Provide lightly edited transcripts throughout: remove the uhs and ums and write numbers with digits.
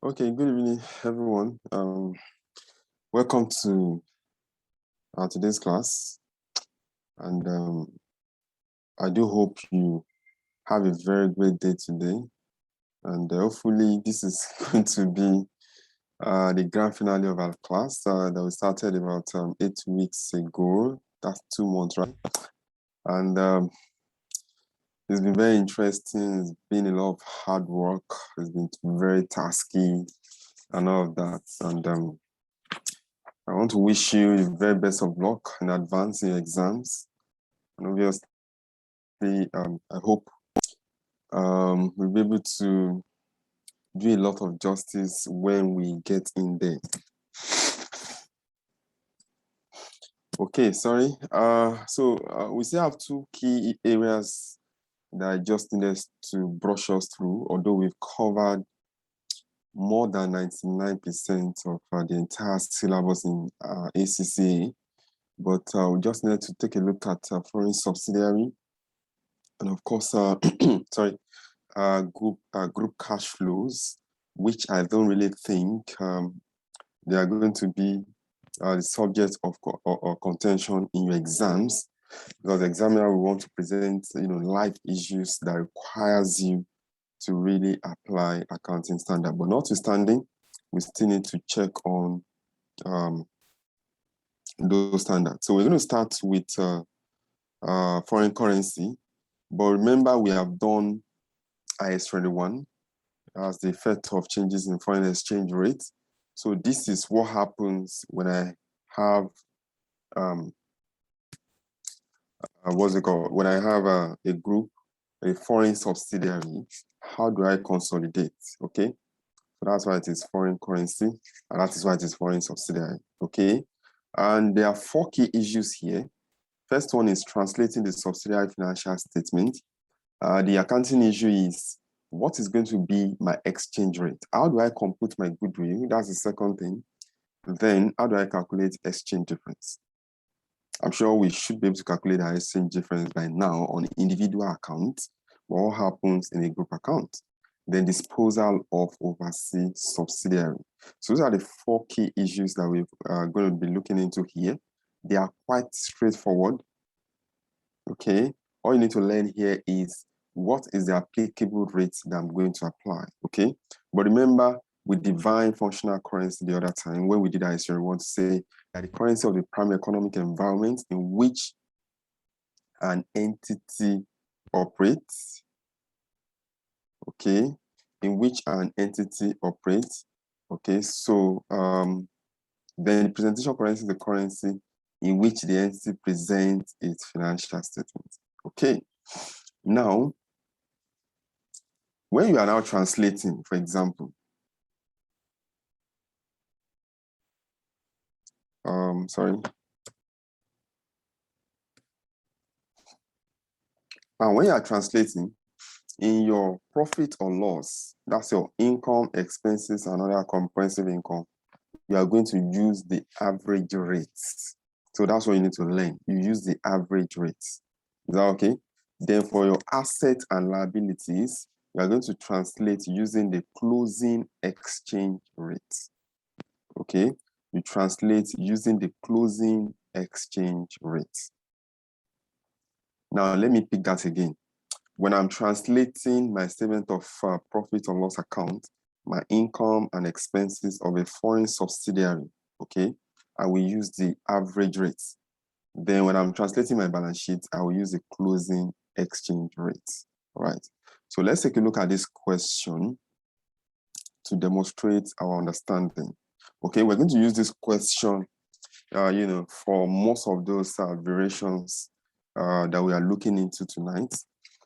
Okay, good evening, everyone. Welcome to today's class, and I do hope you have a very great day today. And hopefully, this is going to be the grand finale of our class that we started about 8 weeks ago. That's 2 months, right? And it's been very interesting. It's been a lot of hard work. It's been very tasky and all of that. And I want to wish you the very best of luck in advance in your exams. And obviously, I hope we'll be able to do a lot of justice when we get in there. Okay, sorry. We still have 2 key areas that I just needed to brush us through, although we've covered more than 99% of the entire syllabus in ACCA. But we just needed to take a look at foreign subsidiary and, of course, group cash flows, which I don't really think they are going to be the subject of contention in your exams, because the examiner will want to present, life issues that requires you to really apply accounting standard. But notwithstanding, we still need to check on those standards. So we're going to start with foreign currency. But remember, we have done IS21 as the effect of changes in foreign exchange rates. So this is what happens when I have when I have a group, a foreign subsidiary. How do I consolidate? Okay, so that's why it is foreign currency, and that is why it is foreign subsidiary. Okay, and there are 4 key issues here. First one is translating the subsidiary financial statement. The accounting issue is, what is going to be my exchange rate? How do I compute my goodwill? That's the second thing. Then, how do I calculate exchange difference? I'm sure we should be able to calculate our exchange difference by now on individual accounts. What happens in a group account? Then disposal of overseas subsidiary. So those are the 4 key issues that we're going to be looking into here. They are quite straightforward. Okay, all you need to learn here is what is the applicable rate that I'm going to apply. Okay, but remember, we defined functional currency the other time when we did our history. We want to say that the currency of the primary economic environment in which an entity operates. Okay, in which an entity operates. Okay, so then the presentation currency is the currency in which the entity presents its financial statement. Okay, now, when you are now translating, for example, and when you are translating in your profit or loss, that's your income, expenses, and other comprehensive income, you are going to use the average rates. So that's what you need to learn. You use the average rates. Is that okay? Then for your assets and liabilities, you are going to translate using the closing exchange rate. Okay? You translate using the closing exchange rate. Now, let me pick that again. When I'm translating my statement of profit or loss account, my income and expenses of a foreign subsidiary, okay, I will use the average rates. Then when I'm translating my balance sheet, I will use the closing exchange rates. All right. So let's take a look at this question to demonstrate our understanding. Okay, we're going to use this question, for most of those variations that we are looking into tonight.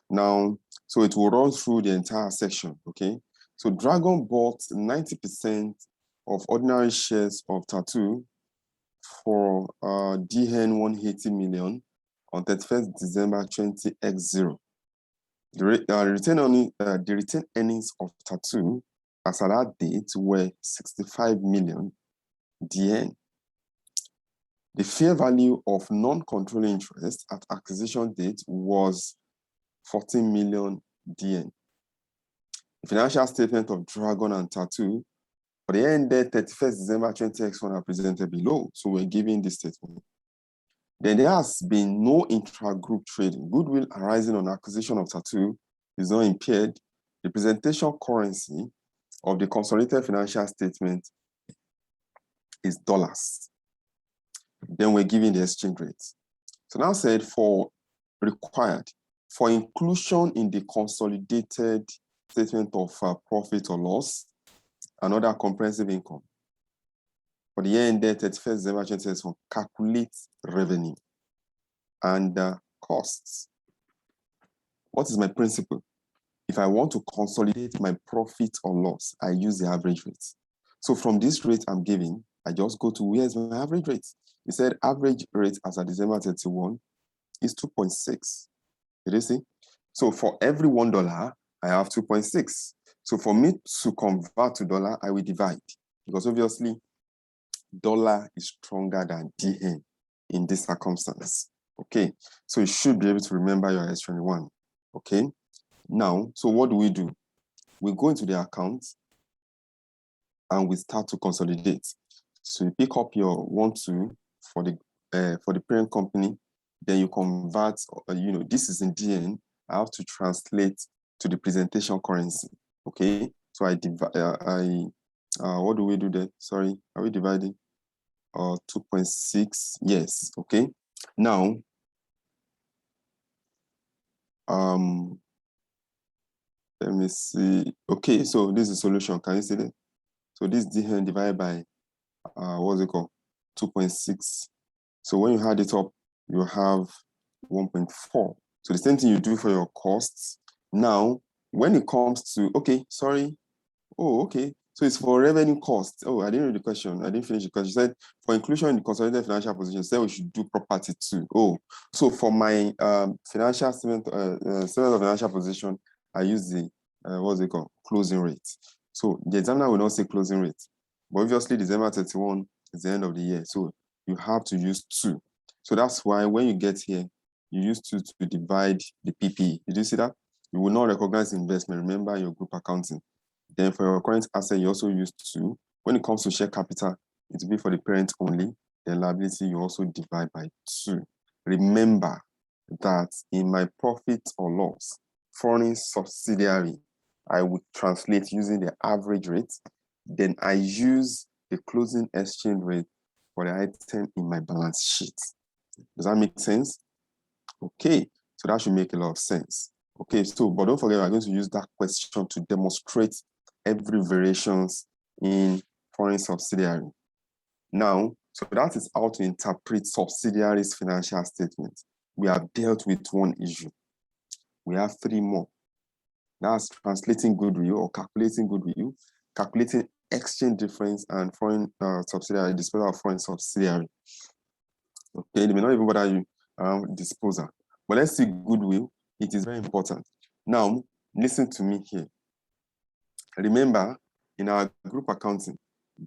Now, so it will run through the entire section, okay? So Dragon bought 90% of ordinary shares of Tattoo for DN 180 million on 31st December 20x0. The retained earnings of Tattoo as at that date were 65 million DN. The fair value of non-controlling interest at acquisition date was 14 million DN. The financial statement of Dragon and Tattoo For the year ended 31st December 2021 are presented below. So we're giving this statement. Then there has been no intra-group trading. Goodwill arising on acquisition of Tattoo is not impaired. The presentation currency of the consolidated financial statement is dollars. Then we're giving the exchange rate. So now said for required, for inclusion in the consolidated statement of profit or loss and other comprehensive income, for the year ended 31st December 2021, calculate revenue and costs. What is my principle? If I want to consolidate my profit or loss, I use the average rate. So from this rate I'm giving, I just go to where's my average rate? It said average rate as of December 31 is 2.6. Did you see? So for every $1, I have 2.6. So for me to convert to dollar, I will divide, because obviously dollar is stronger than DN in this circumstance. Okay, so you should be able to remember your S21. Okay, now, so what do? We go into the account and we start to consolidate. So you pick up your 1-2 for the parent company, then you convert, this is in DN, I have to translate to the presentation currency. Okay, so I divide, what do we do then? Sorry, are we dividing? 2.6, yes, okay. Now, let me see. Okay, so this is the solution. Can you see that? So this DN divided by, what's it called? 2.6. So when you add it up, you have 1.4. So the same thing you do for your costs. Now, when it comes to, okay, sorry. Oh, okay. So it's for revenue costs. Oh, I didn't read the question. I didn't finish the question. You said for inclusion in the consolidated financial position, said we should do property too. Oh, so for my financial statement, statement of financial position, I use the, what's it called? Closing rate. So the examiner will not say closing rate, but obviously December 31 is the end of the year. So you have to use 2. So that's why when you get here, you use 2 to divide the PPE. Did you see that? You will not recognize investment. Remember your group accounting. Then for your current asset, you also use 2. When it comes to share capital, it will be for the parent only. Then liability, you also divide by 2. Remember that in my profit or loss, foreign subsidiary, I would translate using the average rate. Then I use the closing exchange rate for the item in my balance sheet. Does that make sense? Okay, so that should make a lot of sense. Okay, so, but don't forget, we're going to use that question to demonstrate every variations in foreign subsidiary. Now, so that is how to interpret subsidiaries' financial statements. We have dealt with one issue. We have 3 more. That's translating goodwill or calculating goodwill, calculating exchange difference, and foreign subsidiary, disposal of foreign subsidiary. Okay, they may not even bother you around disposal. But let's see goodwill. It is very important. Now, listen to me here. Remember, in our group accounting,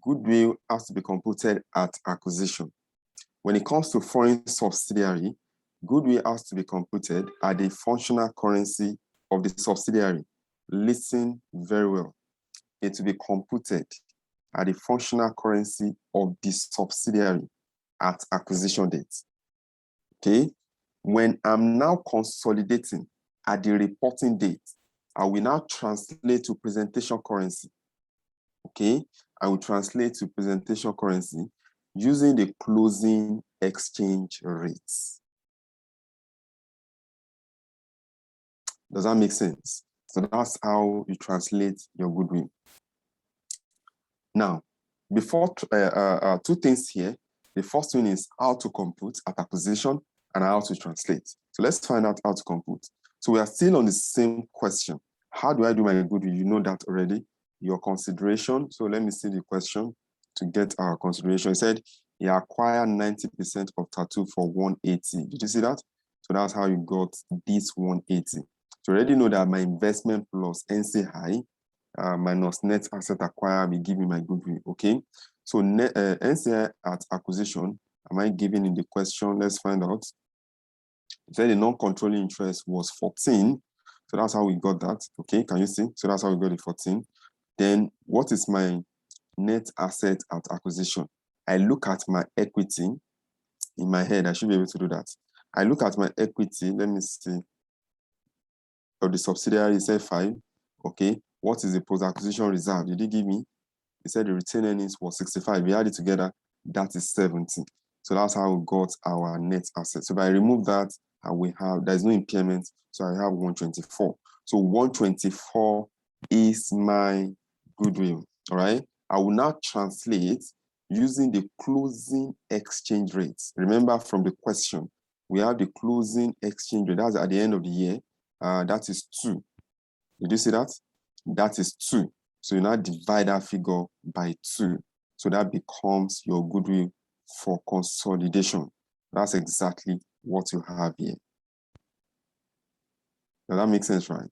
goodwill has to be computed at acquisition. When it comes to foreign subsidiary, goodwill has to be computed at the functional currency of the subsidiary. Listen very well. It will be computed at the functional currency of the subsidiary at acquisition date. Okay? When I'm now consolidating at the reporting date, I will now translate to presentation currency. Okay? I will translate to presentation currency using the closing exchange rates. Does that make sense? So that's how you translate your goodwill. Now, before 2 things here. The first one is how to compute at acquisition and how to translate. So let's find out how to compute. So we are still on the same question. How do I do my goodwill? You know that already. Your consideration. So let me see the question to get our consideration. It said he acquired 90% of Tattoo for 180. Did you see that? So that's how you got this 180. So you already know that my investment plus NCI minus net asset acquired will give me my goodwill. Okay. So NCI at acquisition, am I giving in the question? Let's find out. It said the non-controlling interest was 14. So that's how we got that. Okay, can you see? So that's how we got the 14. Then what is my net asset at acquisition. I look at my equity in my head. I should be able to do that. I look at my equity. Let me see. Of the subsidiary is F5. Okay. What is the post-acquisition reserve? Did he give me? He said the retained earnings was 65. We add it together, that is 70. So that's how we got our net asset. So if I remove that, and we have, there's no impairment, so I have 124. So 124 is my goodwill. All right. I will now translate using the closing exchange rates. Remember from the question, we have the closing exchange rate. That's at the end of the year. That is 2. Did you see that? That is 2. So you now divide that figure by 2. So that becomes your goodwill for consolidation. That's exactly what you have here. Does that make sense, right?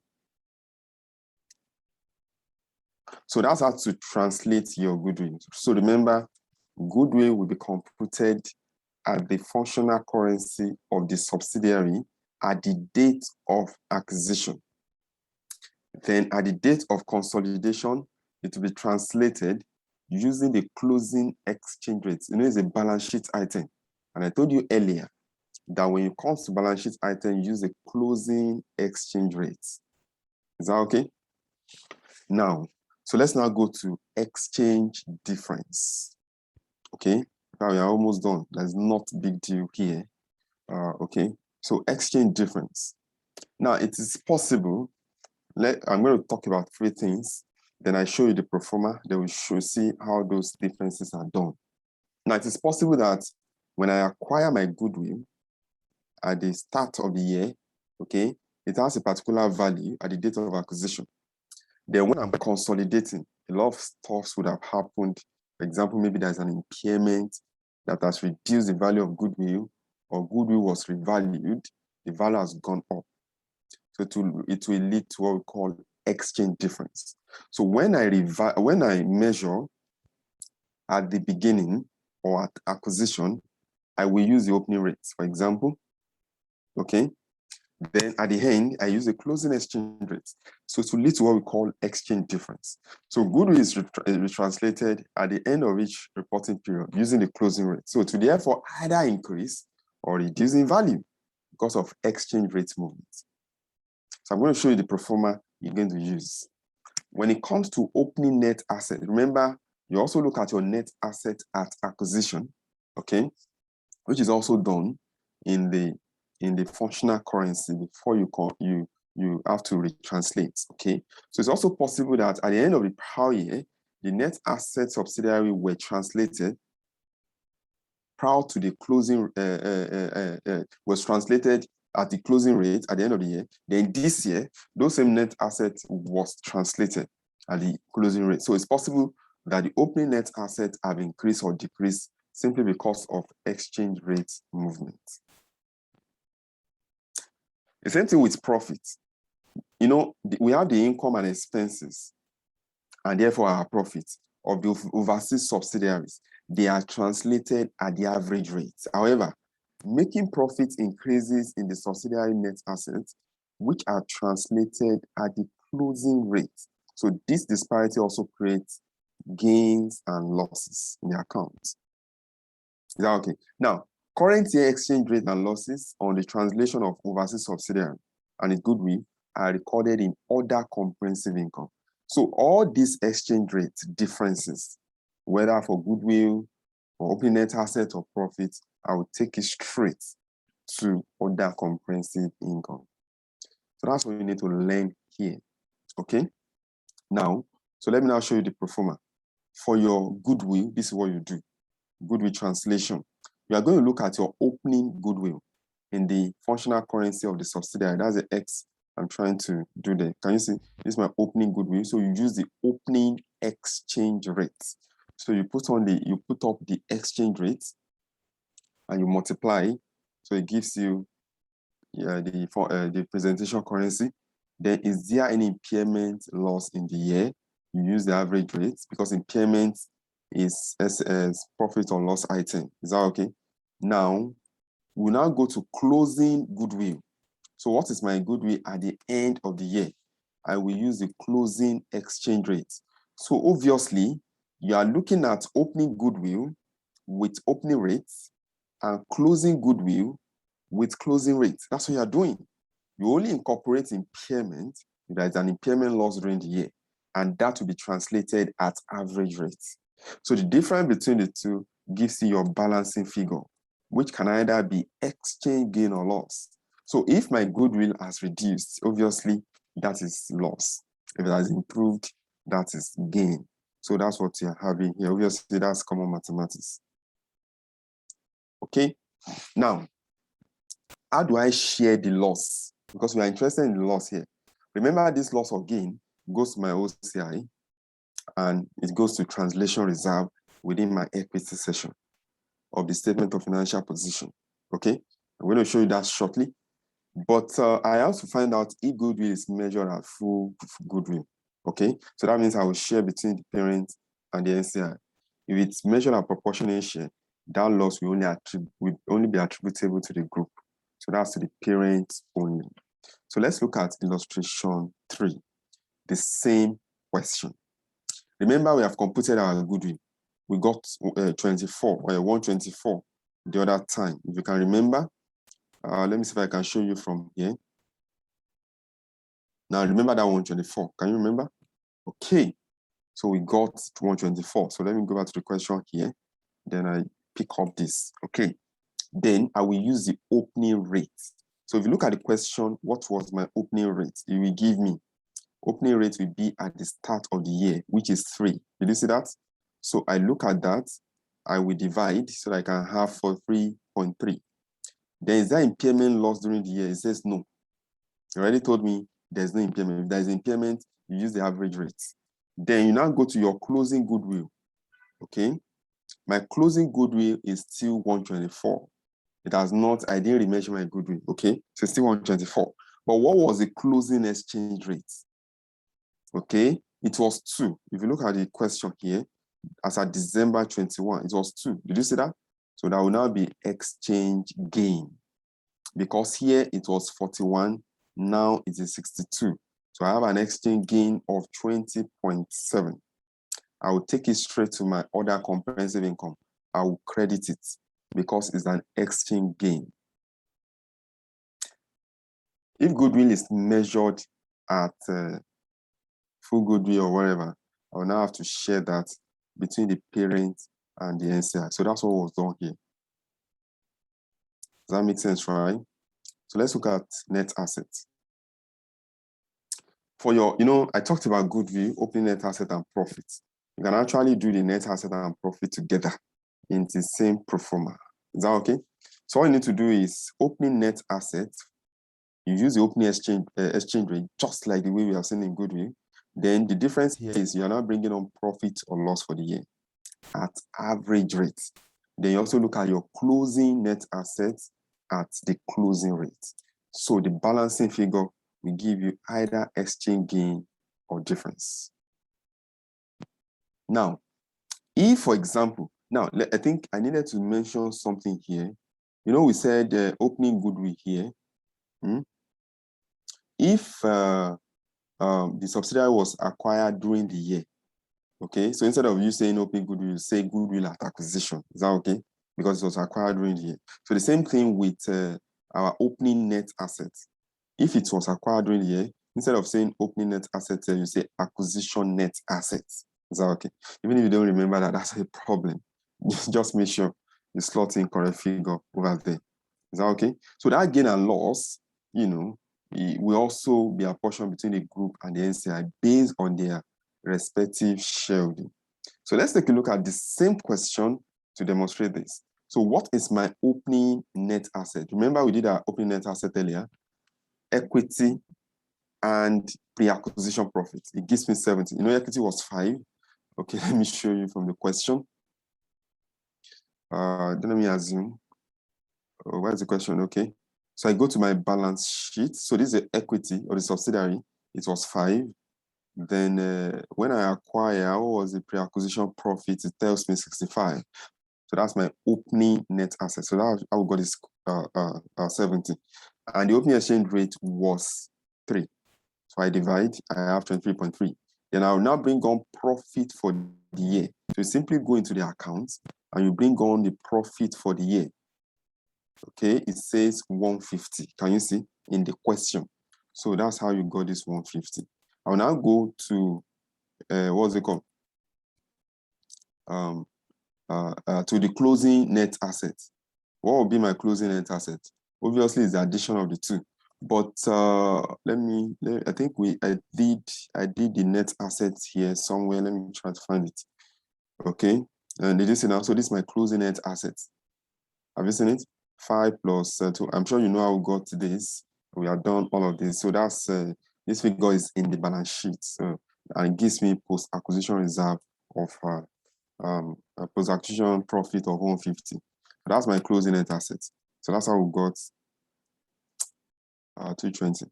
So that's how to translate your goodwill. So remember, goodwill will be computed at the functional currency of the subsidiary at the date of acquisition. Then at the date of consolidation, it will be translated using the closing exchange rate. You know, it's a balance sheet item. And I told you earlier that when it comes to balance sheet item, use the closing exchange rate. Is that okay? Now, so let's now go to exchange difference. Okay, now we are almost done. There's not a big deal here. Okay, so exchange difference. Now, it is possible. I'm going to talk about 3 things. Then I show you the pro forma. Then we should see how those differences are done. Now, it is possible that when I acquire my goodwill at the start of the year, okay, it has a particular value at the date of acquisition. Then when I'm consolidating, a lot of stuff would have happened. For example, maybe there's an impairment that has reduced the value of goodwill, or goodwill was revalued, the value has gone up. So it will lead to what we call exchange difference. So when I measure at the beginning or at acquisition, I will use the opening rates, for example. Okay. Then at the end, I use a closing exchange rate. So to lead to what we call exchange difference. So goodwill is translated at the end of each reporting period using the closing rate. So to therefore either increase or reduce in value because of exchange rate movements. So I'm going to show you the pro forma you're going to use. When it comes to opening net asset, remember, you also look at your net asset at acquisition, okay, which is also done in the functional currency before you have to retranslate, okay? So it's also possible that at the end of the prior year, the net asset subsidiary were translated prior to the closing, was translated at the closing rate at the end of the year. Then this year, those same net assets was translated at the closing rate. So it's possible that the opening net assets have increased or decreased simply because of exchange rate movement. The same thing with profit. You know, we have the income and expenses, and therefore our profits of the overseas subsidiaries. They are translated at the average rate. However, making profits increases in the subsidiary net assets, which are translated at the closing rate. So this disparity also creates gains and losses in the account. Is that okay? Now, current year exchange rate and losses on the translation of overseas subsidiary and its goodwill are recorded in other comprehensive income. So all these exchange rate differences, whether for goodwill or opening net asset or profit, I will take it straight to other comprehensive income. So that's what you need to learn here, okay? Now, so let me now show you the pro forma. For your goodwill, this is what you do. Goodwill translation. You are going to look at your opening goodwill in the functional currency of the subsidiary. That's the X I'm trying to do there. Can you see? This is my opening goodwill. So you use the opening exchange rate. So you put up the exchange rate and you multiply. So it gives you the presentation currency. Then is there any impairment loss in the year? You use the average rate because impairment is as profit or loss item. Is that okay? Now, we'll now go to closing goodwill. So what is my goodwill at the end of the year? I will use the closing exchange rate. So obviously, You are looking at opening goodwill with opening rates and closing goodwill with closing rates. That's what you are doing. You only incorporate impairment if there is an impairment loss during the year, and that will be translated at average rates. So the difference between the two gives you your balancing figure, which can either be exchange gain or loss. So if my goodwill has reduced, obviously that is loss. If it has improved, that is gain. So that's what you're having here. Obviously, that's common mathematics. Okay, now, how do I share the loss? Because we are interested in the loss here. Remember, this loss or gain goes to my OCI, and it goes to translation reserve within my equity section of the statement of financial position. Okay, I'm going to show you that shortly. But I have to find out if goodwill is measured at full goodwill. Okay, so that means I will share between the parent and the NCI. If it's measured at proportionate share, that loss will only be attributable to the group. So that's to the parent only. So let's look at illustration 3, the same question. Remember, we have computed our goodwill. We got 124 the other time. If you can remember, let me see if I can show you from here. Now, remember that 124. Can you remember? Okay. So we got 124. So let me go back to the question here. Then I pick up this. Okay. Then I will use the opening rate. So if you look at the question, what was my opening rate? It will give me opening rate will be at the start of the year, which is 3. Did you see that? So I look at that. I will divide so that I can have for 3.3. Then is there impairment loss during the year? It says no. You already told me there's no impairment. If there is impairment, you use the average rate. Then you now go to your closing goodwill. Okay. My closing goodwill is still 124. It has not, I didn't remeasure my goodwill. Okay. So it's still 124. But what was the closing exchange rate? Okay. It was 2. If you look at the question here, as at December 21, it was 2. Did you see that? So that will now be exchange gain. Because here it was 41, now it is 62. So I have an exchange gain of 20.7. I will take it straight to my other comprehensive income. I will credit it because it's an exchange gain. If goodwill is measured at full goodwill or whatever, I will now have to share that between the parent and the NCI. So that's what was done here. Does that make sense, right? So let's look at net assets. For your, I talked about goodwill, opening net asset and profit. You can actually do the net asset and profit together in the same pro forma. Is that okay? So all you need to do is opening net assets. You use the opening exchange rate, just like the way we have seen in goodwill. Then the difference here is you are now bringing on profit or loss for the year at average rate. Then you also look at your closing net assets at the closing rate. So the balancing figure will give you either exchange gain or difference. Now, if, for example, now I think I needed to mention something here. We said opening goodwill here. If the subsidiary was acquired during the year, okay, so instead of you saying opening goodwill, you say goodwill at acquisition. Is that okay? Because it was acquired during the year. So the same thing with our opening net assets. If it was acquired during the year, instead of saying opening net assets, you say acquisition net assets. Is that okay? Even if you don't remember that, that's a problem. Just make sure you slot in correct figure over there. Is that okay? So that gain and loss, will also be apportioned between the group and the NCI based on their respective shareholding. So let's take a look at the same question to demonstrate this. So what is my opening net asset? Remember we did our opening net asset earlier, equity and pre-acquisition profit. It gives me 70. Equity was 5. Okay, let me show you from the question. Then let me assume. Where's the question? Okay. So I go to my balance sheet. So this is the equity or the subsidiary. It was 5. Then when I acquire, what was the pre-acquisition profit? It tells me 65. So that's my opening net asset. So that's how we got this 70. And the opening exchange rate was 3. So I divide, I have 23.3. Then I'll now bring on profit for the year. So you simply go into the account and you bring on the profit for the year. Okay, it says 150. Can you see in the question? So that's how you got this 150. I'll now go to what's it called? To the closing net asset. What will be my closing net asset? Obviously, it's the addition of the two. But I think I did the net assets here somewhere. Let me try to find it. Okay, and did you see now? So this is my closing net assets. Have you seen it? 5 plus 2. I'm sure you know how we got to this. We have done all of this. So that's this figure is in the balance sheet. So, and it gives me post-acquisition reserve of post-acquisition profit of 150. That's my closing net assets. So that's how we got 220.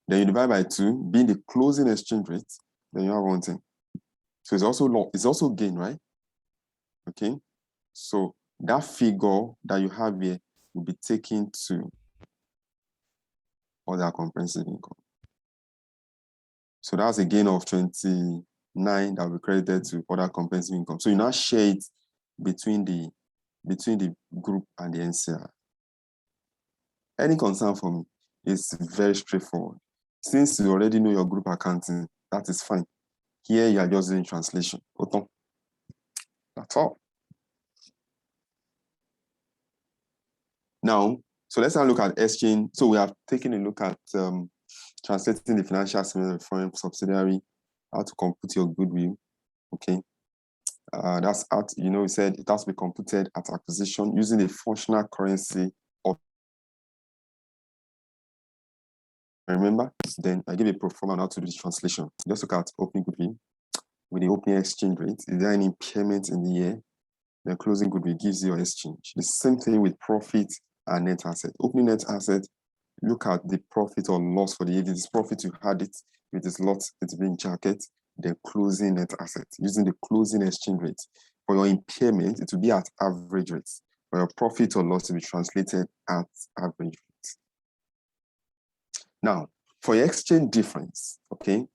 Then you divide by 2, being the closing exchange rate, then you have 110. So it's also gain, right? Okay. So that figure that you have here will be taken to other comprehensive income. So that's a gain of 29 that will be credited to other comprehensive income. So you now share it between the group and the NCI. Any concern for me? It's very straightforward. Since you already know your group accounting, that is fine. Here you are just doing translation. That's all. Now, so let's have a look at exchange. So we have taken a look at translating the financial statement of a foreign subsidiary, how to compute your goodwill. Okay. That's at, we said it has to be computed at acquisition using the functional currency of. Remember, then I give a pro forma now to do this translation. Just look at opening goodwill with the opening exchange rate. Is there any impairment in the year? The closing goodwill gives you your exchange. The same thing with profit and net asset. Opening net asset, look at the profit or loss for the year. If it is profit, you had it. If it is loss, it's being jacket. The closing net asset using the closing exchange rate. For your impairment, it will be at average rates. For your profit or loss to be translated at average rates. Now, for your exchange difference, okay,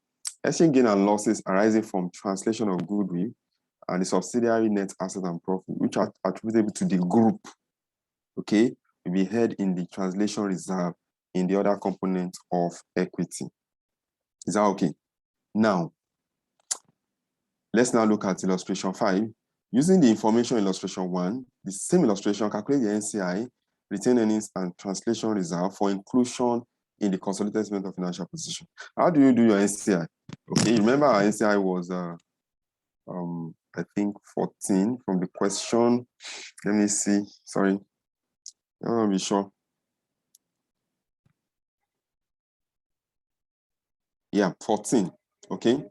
exchange gain and losses arising from translation of goodwill and the subsidiary net asset and profit, which are attributable to the group, okay, will be held in the translation reserve in the other component of equity. Is that okay? Now, let's now look at illustration 5. Using the information in illustration 1, the same illustration, calculate the NCI, retained earnings, and translation reserve for inclusion in the consolidated statement of financial position. How do you do your NCI? Okay, remember our NCI was, I think 14 from the question. Let me see, sorry. I want to be sure. Yeah, 14, okay.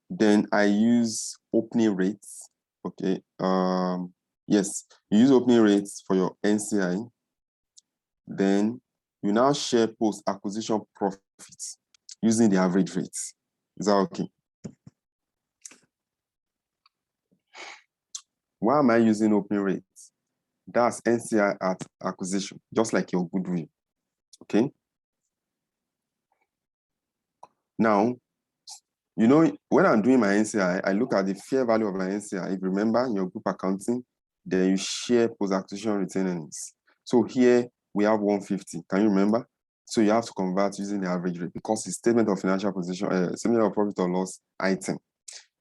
Then I use opening rates, okay. Yes, you use opening rates for your NCI. Then you now share post-acquisition profits using the average rates. Is that okay? Why am I using opening rates? That's NCI at acquisition, just like your goodwill, okay? Now, when I'm doing my NCI, I look at the fair value of my NCI. If you remember in your group accounting, then you share post-acquisition retained earnings. So here we have 150. Can you remember? So you have to convert using the average rate because it's statement of financial position, statement of profit or loss item.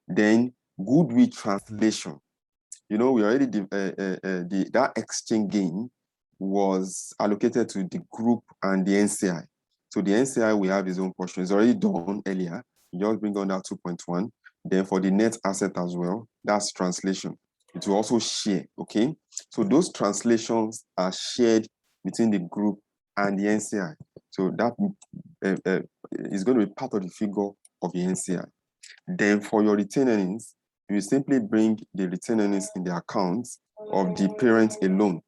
Then goodwill translation. We already that exchange gain was allocated to the group and the NCI. So the NCI we have his own portion. It's already done earlier. You just bring on that 2.1. Then for the net asset as well, that's translation. It will also share, okay? So those translations are shared between the group and the NCI. So that is going to be part of the figure of the NCI. Then for your retained earnings, you simply bring the retained earnings in the account of the parent alone.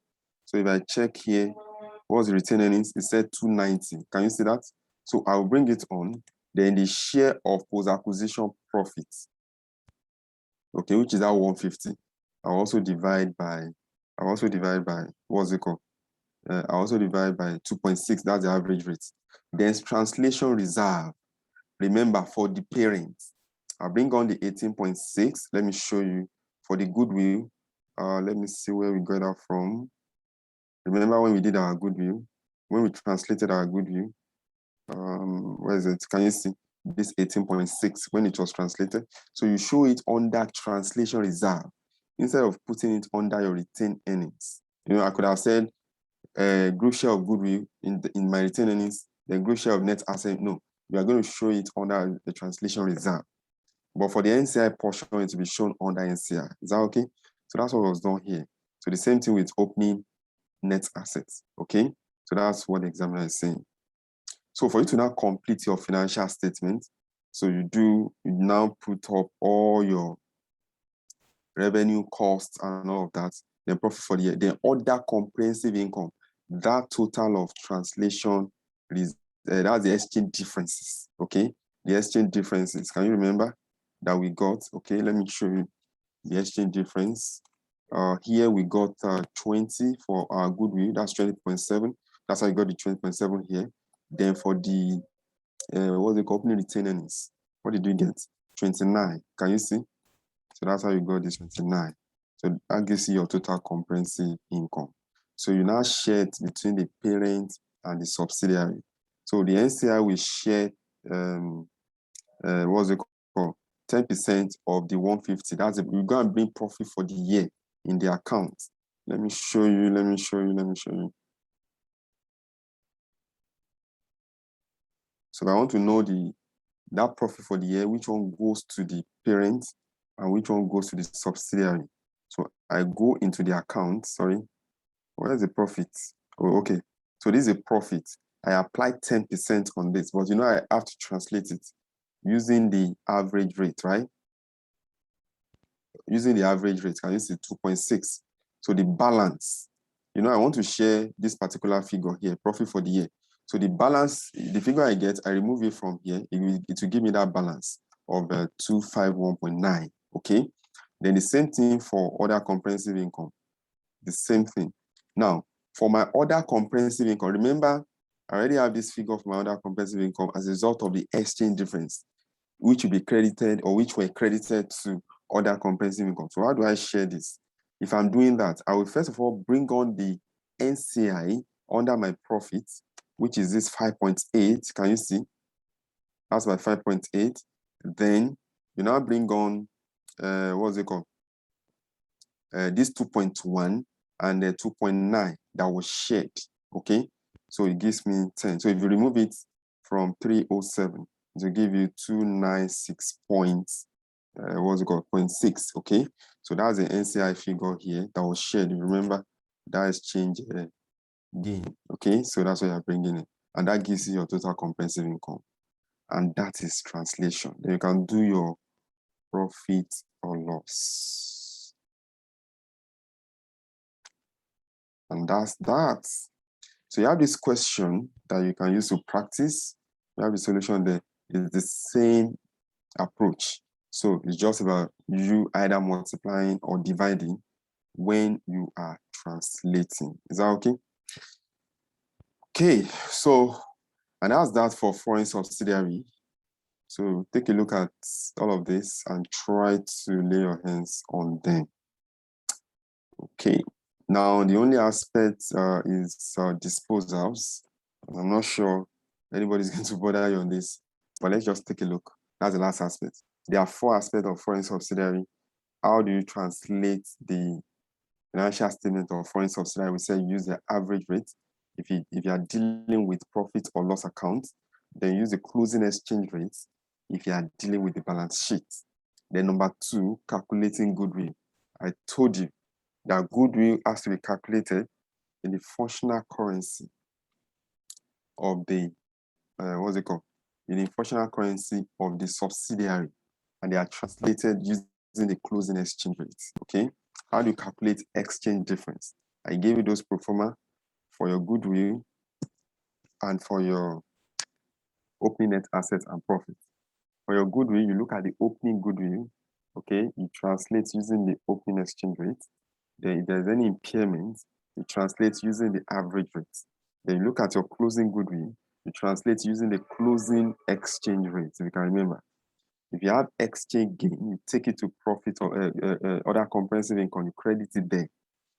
So if I check here, what's the retained earnings? It said 290. Can you see that? So I'll bring it on. Then the share of post-acquisition profits, okay, which is that 150. I'll also divide by, what's it called? I also divide by 2.6. That's the average rate. Then translation reserve. Remember, for the parents, I'll bring on the 18.6. Let me show you for the goodwill. Let me see where we got that from. Remember when we did our goodwill, when we translated our goodwill, where is it? Can you see this 18.6 when it was translated? So you show it under translation reserve instead of putting it under your retained earnings. You know, I could have said group share of goodwill in my retained earnings, the group share of net asset. No, we are going to show it under the translation reserve. But for the NCI portion, it will be shown under NCI. Is that okay? So that's what was done here. So the same thing with opening net assets. Okay? So that's what the examiner is saying. So for you to now complete your financial statement, so you now put up all your revenue, costs, and all of that, then profit for the year, then other comprehensive income, that total of translation, that's the exchange differences. Okay? The exchange differences. Can you remember that we got? Okay, let me show you the exchange difference. Here we got 20 for our goodwill, that's 20.7. That's how you got the 20.7 here. Then for the what's the company retained earnings? What did we get? 29. Can you see? So that's how you got this 29. So that gives you your total comprehensive income. So you now share it between the parent and the subsidiary. So the NCI will share what's it called? 10% of the 150. That's it. We're going to bring profit for the year in the account. Let me show you. So I want to know that profit for the year, which one goes to the parent and which one goes to the subsidiary. So I go into the account, sorry. Where is the profit? Oh, okay. So this is a profit. I apply 10% on this, but I have to translate it using the average rate, right? Using the average rate, can you see 2.6? So the balance, I want to share this particular figure here, profit for the year. So the balance, the figure I get, I remove it from here. It will give me that balance of 251.9, okay? Then the same thing for other comprehensive income, the same thing. Now, for my other comprehensive income, remember, I already have this figure for my other comprehensive income as a result of the exchange difference, which will be credited or which were credited to other comprehensive income. So how do I share this? If I'm doing that, I will first of all bring on the NCI under my profit, which is this 5.8. Can you see? That's my 5.8. Then you now bring on, what's it called? This 2.1 and the 2.9 that was shared, okay? So it gives me 10. So if you remove it from 307, it will give you 296 points. What's it called? 0.6, okay? So that's the NCI figure here that was shared. You remember that exchange gain, okay? So that's what you're bringing in. And that gives you your total comprehensive income. And that is translation. Then you can do your profit or loss. And that's that. So you have this question that you can use to practice. You have the solution there. It's the same approach. So it's just about you either multiplying or dividing when you are translating. Is that okay? Okay, so, and that's that for foreign subsidiary. So take a look at all of this and try to lay your hands on them. Okay, now the only aspect is disposals. I'm not sure anybody's going to bother you on this, but let's just take a look. That's the last aspect. There are 4 aspects of foreign subsidiary. How do you translate the financial statement of foreign subsidiary? We say use the average rate. If you are dealing with profit or loss account, then use the closing exchange rate if you are dealing with the balance sheet. Then number 2, calculating goodwill. I told you that goodwill has to be calculated in the functional currency of the, what's it called? In the functional currency of the subsidiary, and they are translated using the closing exchange rates, okay? How do you calculate exchange difference? I gave you those pro forma for your goodwill and for your opening net assets and profit. For your goodwill, you look at the opening goodwill, okay? You translate using the opening exchange rate. Then if there's any impairment, you translate using the average rate. Then you look at your closing goodwill, you translate using the closing exchange rate, if you can remember. If you have exchange gain, you take it to profit or other comprehensive income, you credit it there.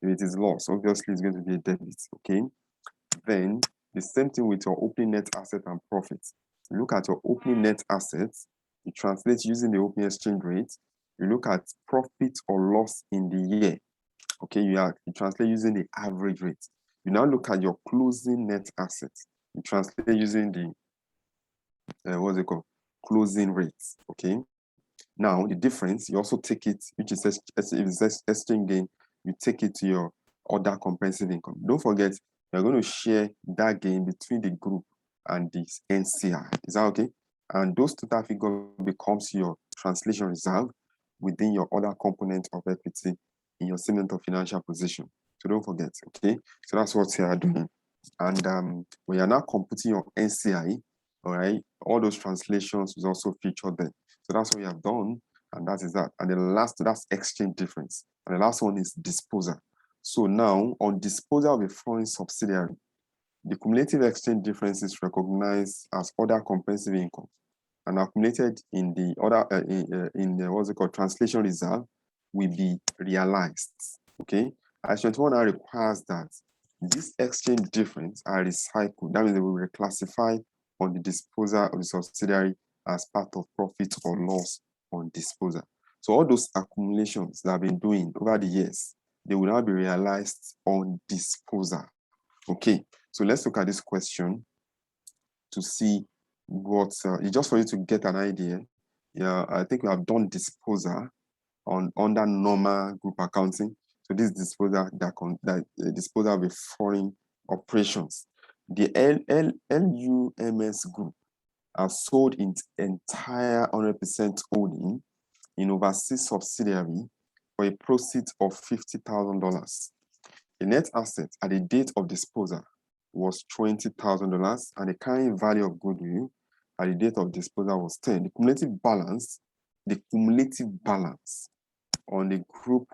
If it is loss, obviously it's going to be a debit, okay? Then the same thing with your opening net asset and profit. You look at your opening net assets, you translate using the opening exchange rate, you look at profit or loss in the year, okay? You translate using the average rate. You now look at your closing net assets, you translate using the, what's it called? Closing rates, okay? Now, the difference, you also take it, which is if it's exchange gain, you take it to your other comprehensive income. Don't forget, you're going to share that gain between the group and the NCI. Is that okay? And those total figure becomes your translation reserve within your other component of equity in your statement of financial position. So don't forget, okay? So that's what you are doing. And when you're now computing your NCI, all right, all those translations is also featured there. So that's what we have done, and that is that. And the last, that's exchange difference. And the last one is disposal. So now, on disposal of a foreign subsidiary, the cumulative exchange difference is recognized as other comprehensive income and accumulated in the other, in the, what's it called, translation reserve will be realized, okay? Section 21 now requires that this exchange difference are recycled. That means they will reclassify on the disposal of the subsidiary as part of profit or loss on disposal. So all those accumulations that I've been doing over the years, they will now be realized on disposal. Okay, so let's look at this question to see what, just for you to get an idea. Yeah, I think we have done disposal under normal group accounting. So this disposal that disposal of foreign operations. The LUMS group have sold its entire 100% holding in overseas subsidiary for a proceed of $50,000. The net asset at the date of disposal was $20,000, and the carrying value of goodwill at the date of disposal was 10. The cumulative balance on the group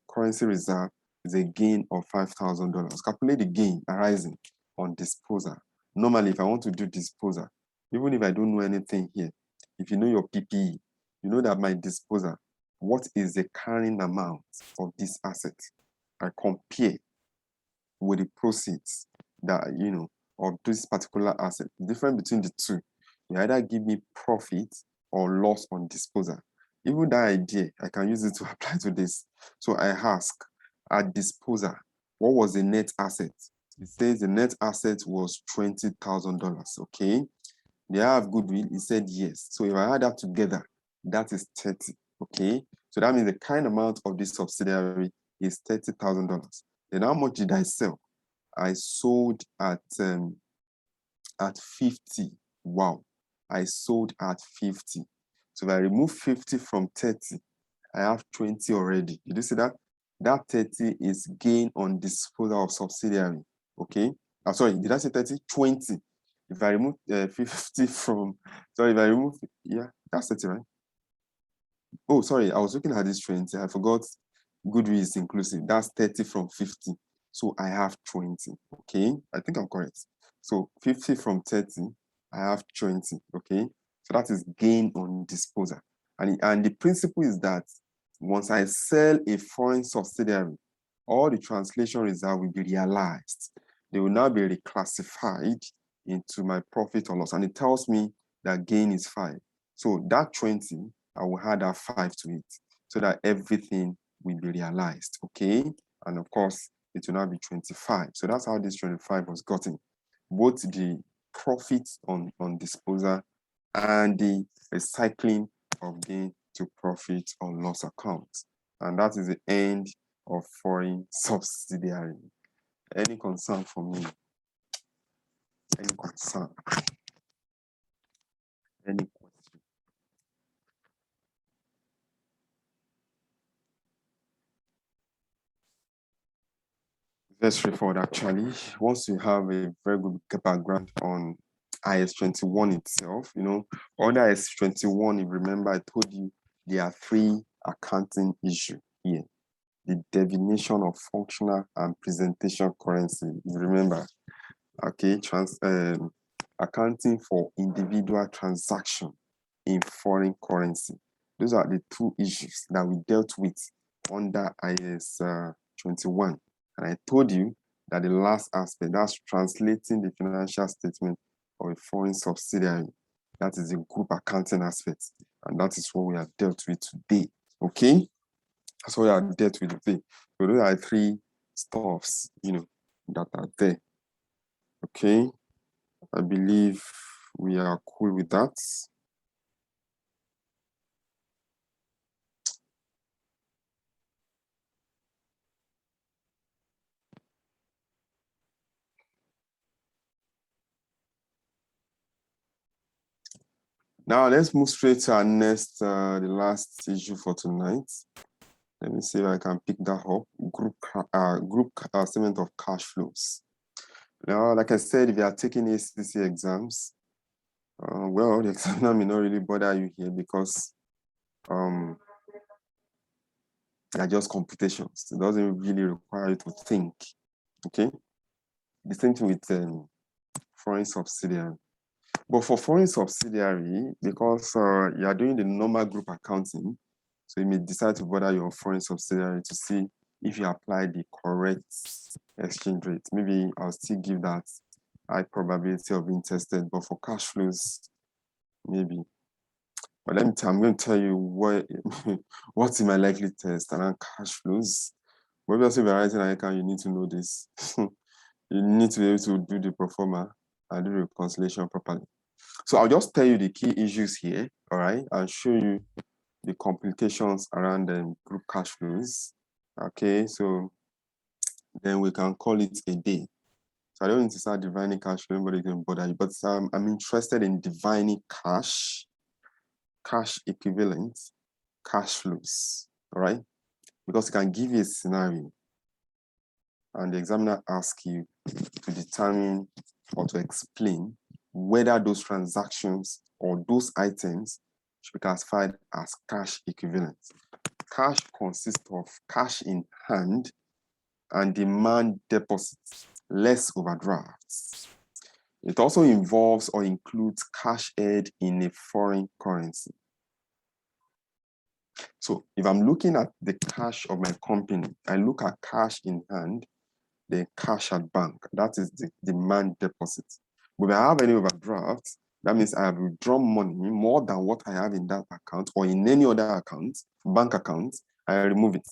currency reserve is a gain of $5,000. Calculate the gain arising on disposal. Normally, if I want to do disposal, even if I don't know anything here, if you know your PPE, you know that my disposal, what is the carrying amount of this asset? I compare with the proceeds that, you know, of this particular asset. The difference between the two, you either give me profit or loss on disposal. Even that idea, I can use it to apply to this. So I ask, at disposal, what was the net asset? It says the net asset was $20,000, okay? They have goodwill, he said yes. So if I add that together, that is 30, okay? So that means the kind amount of this subsidiary is $30,000. Then how much did I sell? I sold at 50. Wow, I sold at 50. So if I remove 50 from 30, I have 20 already. Did you see that? That 30 is gain on disposal of subsidiary, okay? Sorry, did I say 30? 20. If I remove 50 from, sorry, if I remove, yeah, that's 30, right? Oh, sorry, I was looking at this 20. I forgot goodwill is inclusive. That's 30 from 50. So I have 20, okay? I think I'm correct. So 50 from 30, I have 20, okay? So that is gain on disposal. And the principle is that once I sell a foreign subsidiary, all the translation reserve will be realized. They will now be reclassified into my profit or loss. And it tells me that gain is 5. So that 20, I will add that 5 to it so that everything will be realized, okay? And of course, it will now be 25. So that's how this 25 was gotten. Both the profit on disposal and the recycling of gain to profit or loss account. And that is the end of foreign subsidiary. Any concern for me? Any concern? Any question? Very straightforward, actually. Once you have a very good background on IAS 21 itself, you know, under IAS 21, if you remember, I told you there are 3 accounting issues here. The definition of functional and presentation currency, if you remember, okay, accounting for individual transaction in foreign currency. Those are the two issues that we dealt with under IAS 21. And I told you that the last aspect, that's translating the financial statement of a foreign subsidiary. That is the group accounting aspect. And that is what we have dealt with today. Okay? That's what we have dealt with today. So those are three stuffs, that are there. Okay? I believe we are cool with that. Now let's move straight to our next, the last issue for tonight. Let me see if I can pick that up. Group statement of cash flows. Now, like I said, if you are taking ACC exams, well, the examiner may not really bother you here because they're just computations. It doesn't really require you to think. Okay. The same thing with foreign subsidiary. But for foreign subsidiary, because you are doing the normal group accounting, so you may decide to bother your foreign subsidiary to see if you apply the correct exchange rate. Maybe I'll still give that high probability of being tested, but for cash flows, maybe. But I'm going to tell you what's in my likely test around cash flows. But obviously, if you're writing an account, you need to know this. You need to be able to do the pro forma and do the reconciliation properly. So I'll just tell you the key issues here, all right, and show you the complications around the group cash flows. Okay, so then we can call it a day. So I don't need to start divining cash flow, anybody can bother you, but I'm interested in divining cash equivalent, cash flows, all right? Because it can give you a scenario and the examiner asks you to determine or to explain whether those transactions or those items should be classified as cash equivalent. Cash consists of cash in hand and demand deposits, less overdrafts. It also involves or includes cash held in a foreign currency. So if I'm looking at the cash of my company, I look at cash in hand, then cash at bank. That is the demand deposit. But if I have any overdraft, that means I have withdrawn money more than what I have in that account or in any other account, bank account, I remove it.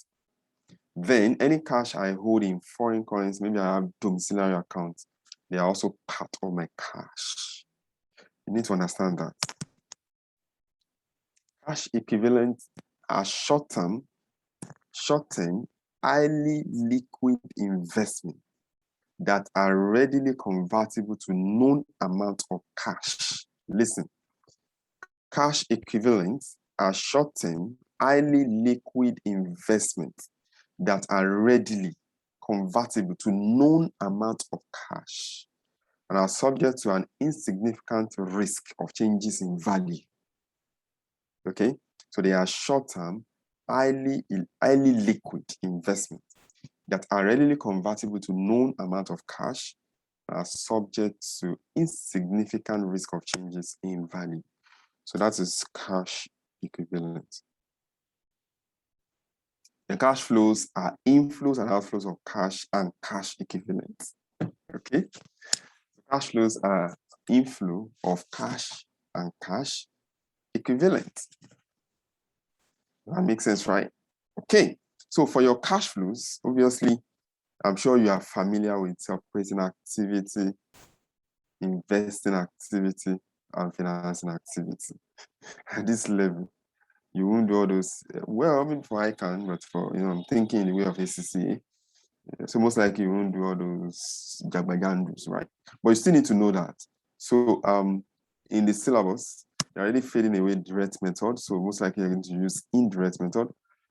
Then any cash I hold in foreign currency, maybe I have domiciliary accounts, they are also part of my cash. You need to understand that. Cash equivalent are short-term, highly liquid investment that are readily convertible to known amount of cash. Listen, cash equivalents are short-term, highly liquid investments that are readily convertible to known amount of cash and are subject to an insignificant risk of changes in value. Okay, so they are short-term, highly liquid investments that are readily convertible to known amount of cash and are subject to insignificant risk of changes in value. So that is cash equivalent. The cash flows are inflows and outflows of cash and cash equivalents. Okay, cash flows are inflow of cash and cash equivalent. That makes sense, right? Okay, so for your cash flows, obviously, I'm sure you are familiar with operating activity, investing activity, and financing activity. At this level, you won't do all those. Well, I mean, for I can, but for, I'm thinking in the way of ACCA. So most likely you won't do all those jagbagandus, right? But you still need to know that. So in the syllabus, they're already fading away direct method. So most likely you're going to use indirect method.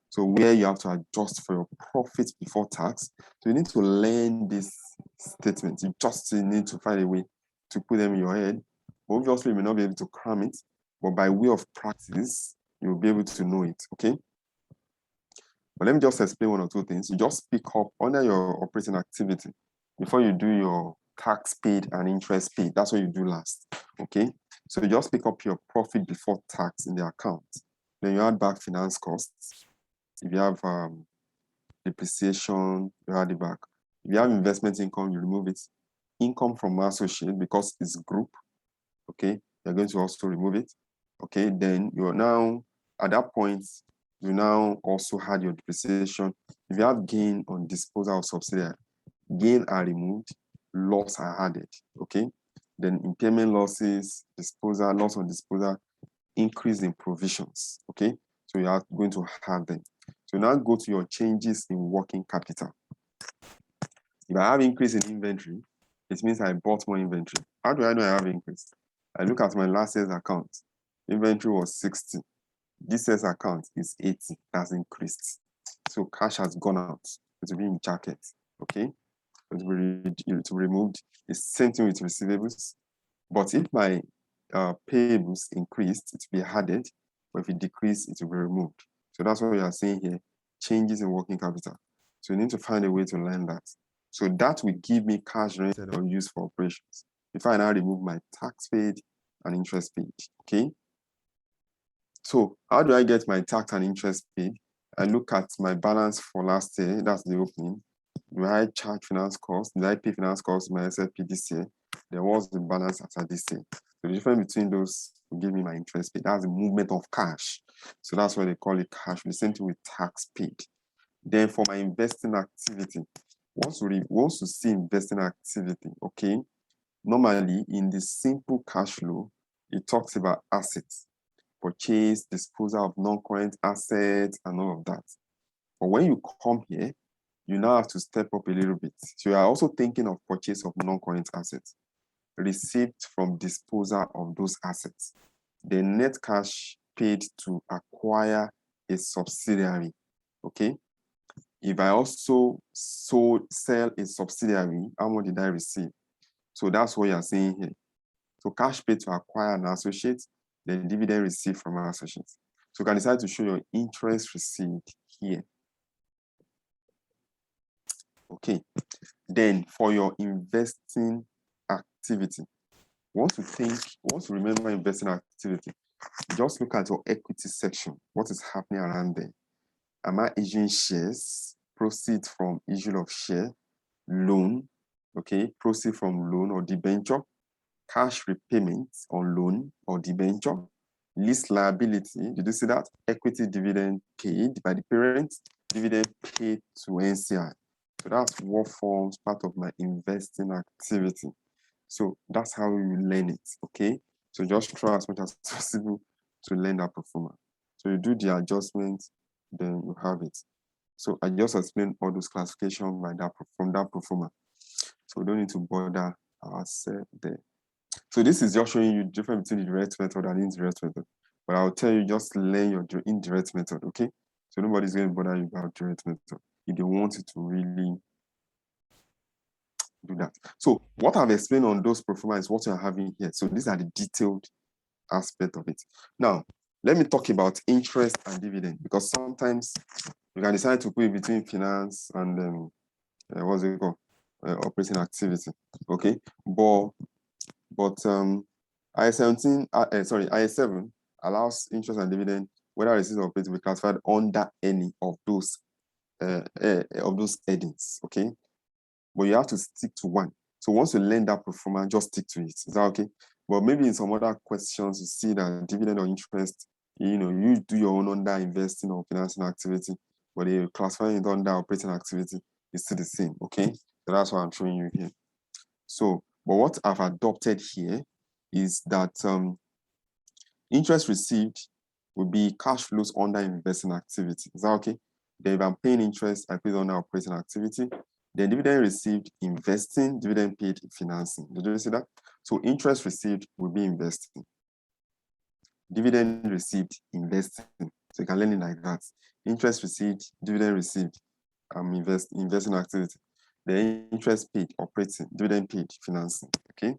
So where you have to adjust for your profit before tax. So you need to learn this statement. You just need to find a way to put them in your head. Obviously, you may not be able to cram it, but by way of practice, you'll be able to know it, okay? But let me just explain one or two things. You just pick up under your operating activity before you do your tax paid and interest paid. That's what you do last, okay? So you just pick up your profit before tax in the account. Then you add back finance costs. If you have depreciation, you add it back. If you have investment income, you remove it. Income from associate, because it's group, okay? You're going to also remove it, okay? Then you're now, at that point, you now also had your depreciation. If you have gain on disposal of subsidiary, gain are removed, loss are added, okay? Then impairment losses, disposal, loss on disposal, increase in provisions, okay? So you are going to have them. So now go to your changes in working capital. If I have increase in inventory, it means I bought more inventory. How do I know I have increase? I look at my last year's account. Inventory was 60. This year's account is 80. That's increased. So cash has gone out. It will be in jacket, okay? It will be removed. The same thing with receivables. But if my payables increased, it will be added. But if it decreased, it will be removed. So that's what we are saying here, changes in working capital. So you need to find a way to learn that. So that will give me cash rented or used for operations. If I now remove my tax paid and interest paid, okay? So how do I get my tax and interest paid? I look at my balance for last year, that's the opening. Do I charge finance costs? Did I pay finance costs in my SFP this year? There was the balance after this year. So the difference between those will give me my interest paid. That's the movement of cash. So that's why they call it cash. The same thing with tax paid. Then for my investing activity, once you see investing activity, okay, normally in the simple cash flow, it talks about assets, purchase, disposal of non-current assets, and all of that. But when you come here, you now have to step up a little bit. So you are also thinking of purchase of non-current assets, receipt from disposal of those assets, the net cash paid to acquire a subsidiary, okay? If I also sell a subsidiary, how much did I receive? So that's what you're saying here. So cash paid to acquire an associate, the dividend received from an associate. So you can decide to show your interest received here. Okay. Then for your investing activity, once you remember investing activity, just look at your equity section. What is happening around there? Am I issuing shares? Proceeds from issue of share, loan, okay, proceed from loan or debenture, cash repayment on loan or debenture, lease liability. Did you see that? Equity dividend paid by the parent, dividend paid to NCI. So that's what forms part of my investing activity. So that's how you learn it, okay? So just try as much as possible to learn that performer. So you do the adjustment, then you have it. So I just explained all those classifications from that performer. So we don't need to bother ourselves there. So this is just showing you the difference between the direct method and indirect method. But I'll tell you, just learn your indirect method, okay? So nobody's going to bother you about direct method if they want you to really do that. So what I've explained on those performance is what you're having here. So these are the detailed aspect of it. Now, let me talk about interest and dividend, because sometimes you can decide to put it between finance and what's it called? Operating activity. Okay, but IS7 allows interest and dividend, whether received or operating, to be classified under any of those headings. Okay, but you have to stick to one. So once you learn that performance, just stick to it. Is that okay? But maybe in some other questions, you see that dividend or interest, you do your own under investing or financing activity, but they classify it under operating activity, it's still the same, okay? So that's what I'm showing you here. So, but what I've adopted here is that interest received will be cash flows under investing activity. Is that okay? Then if I'm paying interest, I put it under operating activity. Then dividend received, investing, dividend paid, financing. Did you see that? So interest received will be investing. Dividend received, investing. So you can learn it like that. Interest received, dividend received, investing activity. The interest paid, operating, dividend paid, financing. Okay?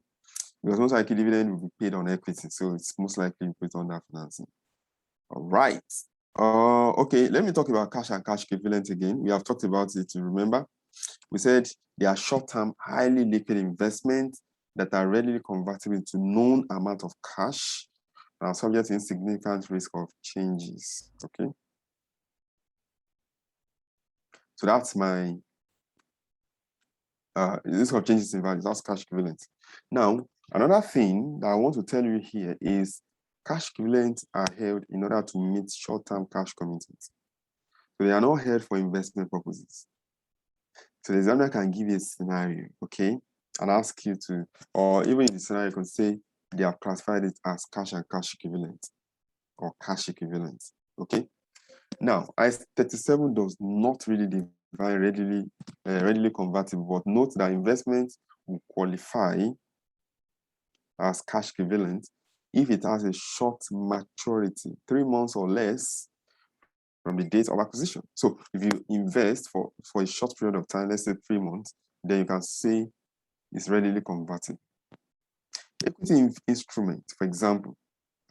Because most likely dividend will be paid on equity, so it's most likely put on that financing. All right. Okay, let me talk about cash and cash equivalent again. We have talked about it, remember? We said they are short-term, highly liquid investments that are readily convertible into known amount of cash and are subject to insignificant risk of changes. Okay. So that's my risk of changes in value. That's cash equivalent. Now, another thing that I want to tell you here is cash equivalents are held in order to meet short-term cash commitments. So they are not held for investment purposes. So the examiner can give you a scenario, okay, and ask you to, or even in the scenario, you can say they have classified it as cash and cash equivalent or cash equivalent, okay? Now, I-37 does not really define readily convertible, but note that investment will qualify as cash equivalent if it has a short maturity, 3 months or less from the date of acquisition. So if you invest for a short period of time, let's say 3 months, then you can say it's readily convertible. Equity instruments, for example,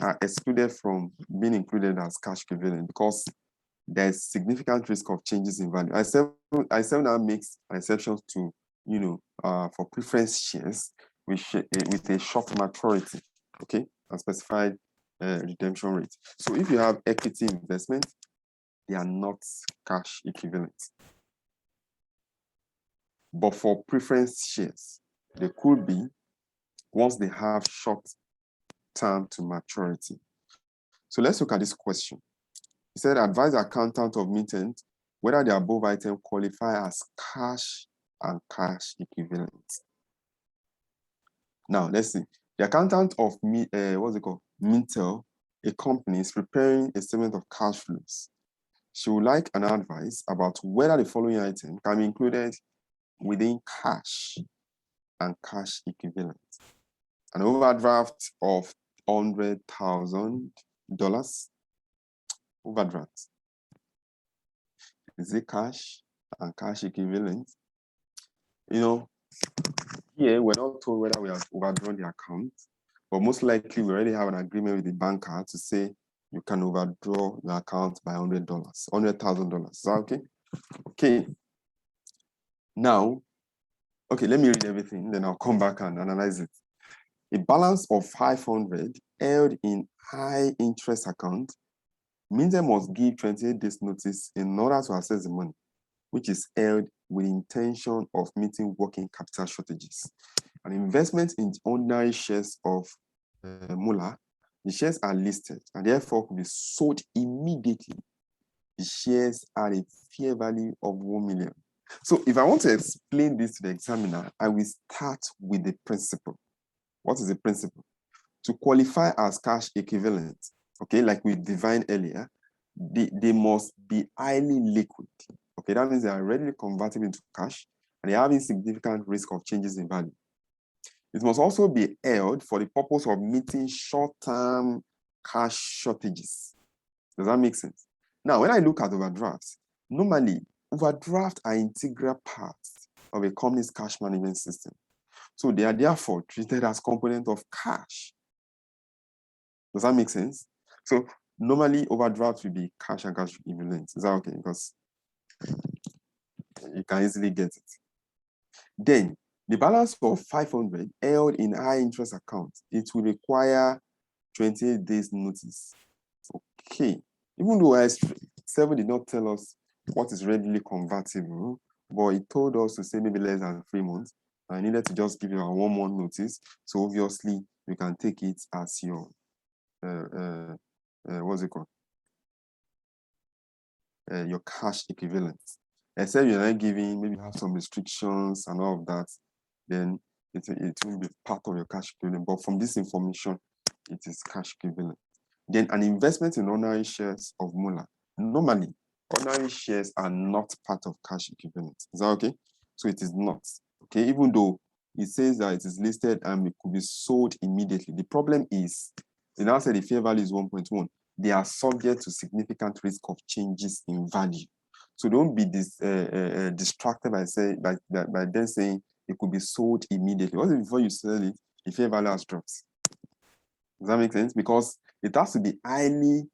are excluded from being included as cash equivalent because there's significant risk of changes in value. I7 now makes an exception to, for preference shares with a short maturity, okay, and specified redemption rate. So if you have equity investment, they are not cash equivalent. But for preference shares, they could be once they have short term to maturity. So let's look at this question. He said, advise the accountant of Mintent whether the above item qualify as cash and cash equivalent. Now, let's see. The accountant of Mintel, a company, is preparing a statement of cash flows. She would like an advice about whether the following item can be included within cash and cash equivalent. An overdraft of $100,000. Overdraft. Is it cash and cash equivalent? Here we're not told whether we have overdrawn the account, but most likely we already have an agreement with the banker to say you can overdraw the account by $100,000. Is that okay? Okay. Now, okay, let me read everything, then I'll come back and analyze it. A balance of 500 held in high interest account means they must give 28 days notice in order to access the money, which is held with intention of meeting working capital shortages. An investment in ordinary shares of Mula, the shares are listed and therefore could be sold immediately. The shares are a fair value of 1 million. So if I want to explain this to the examiner, I will start with the principle. What is the principle? To qualify as cash equivalent, okay, like we defined earlier, they must be highly liquid. Okay, that means they are readily convertible into cash and they have insignificant risk of changes in value. It must also be held for the purpose of meeting short-term cash shortages. Does that make sense? Now, when I look at overdrafts, normally overdrafts are integral parts of a company's cash management system. So they are therefore treated as component of cash. Does that make sense? So normally overdraft will be cash and cash equivalent. Is that okay? Because you can easily get it. Then the balance of 500 held in high interest account, it will require 28 days notice. Okay. Even though I-7 did not tell us what is readily convertible, but it told us to say maybe less than 3 months. I needed to just give you a 1 month notice. So obviously you can take it as your what's it called? Your cash equivalent. Except you're not giving, maybe you have some restrictions and all of that, then it will be part of your cash equivalent. But from this information, it is cash equivalent. Then an investment in ordinary shares of Mula. Normally, ordinary shares are not part of cash equivalent. Is that okay? So it is not. Okay, even though it says that it is listed and it could be sold immediately. The problem is, they now say the fair value is 1.1. They are subject to significant risk of changes in value. So don't be distracted by then saying it could be sold immediately. What if before you sell it, the fair value has dropped? Does that make sense? Because it has to be highly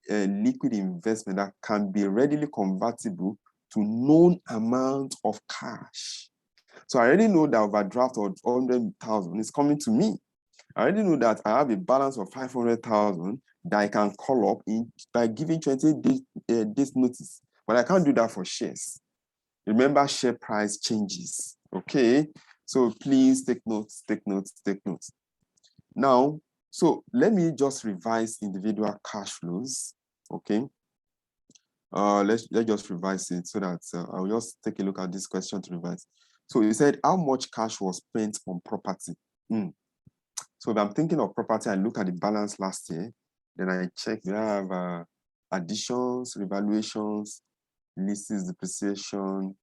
liquid investment that can be readily convertible to known amount of cash. So I already know that overdraft of 100,000 is coming to me. I already know that I have a balance of 500,000 that I can call up by giving 28 days notice. But I can't do that for shares. Remember, share price changes. Okay, so please take notes, take notes, take notes. Now, so let me just revise individual cash flows. Okay, let's just revise it so that I'll just take a look at this question to revise. So you said how much cash was spent on property? So if I'm thinking of property, I look at the balance last year, then I check, we have additions, revaluations, leases, depreciation,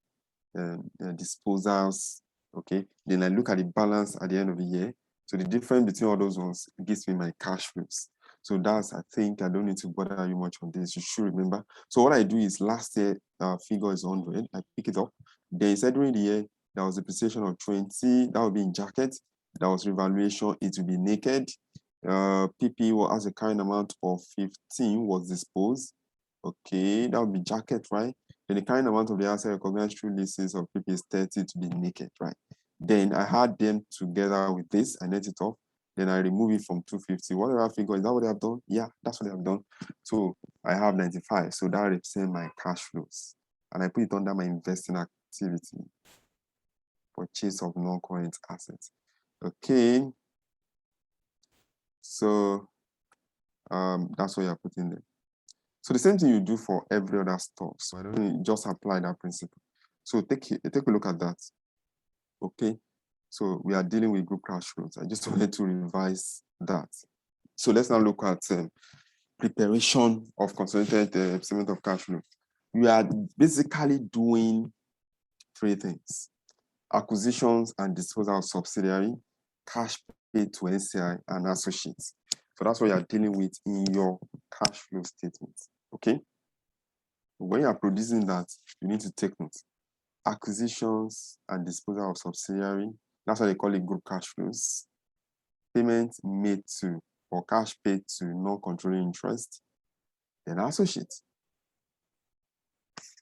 disposals, okay? Then I look at the balance at the end of the year. So the difference between all those ones gives me my cash flows. So that's, I think, I don't need to bother you much on this. You should remember. So what I do is last year figure is 100. I pick it up. They said during the year, there was depreciation of 20. That would be in jacket. That was revaluation. It will be naked. PP as a current amount of 15 was disposed. Okay, that would be jacket, right? Then the current amount of the asset recognized through leases of PP is 30 to be naked, right? Then I had them together with this. I net it off. Then I remove it from 250. Whatever figure, is that what they have done? Yeah, that's what they have done. So I have 95. So that represents my cash flows. And I put it under my investing activity. Purchase of non-current assets. Okay. So that's what you're putting there. So the same thing you do for every other stock. So I don't just apply that principle. So take a look at that. Okay. So we are dealing with group cash flows. I just wanted to revise that. So let's now look at preparation of consolidated statement of cash flow. We are basically doing three things: acquisitions and disposal of subsidiary, cash paid to NCI and associates. So that's what you are dealing with in your cash flow statement. Okay. When you are producing that, you need to take note. Acquisitions and disposal of subsidiary, that's why they call it group cash flows. Payment made to or cash paid to non-controlling interest, then associates.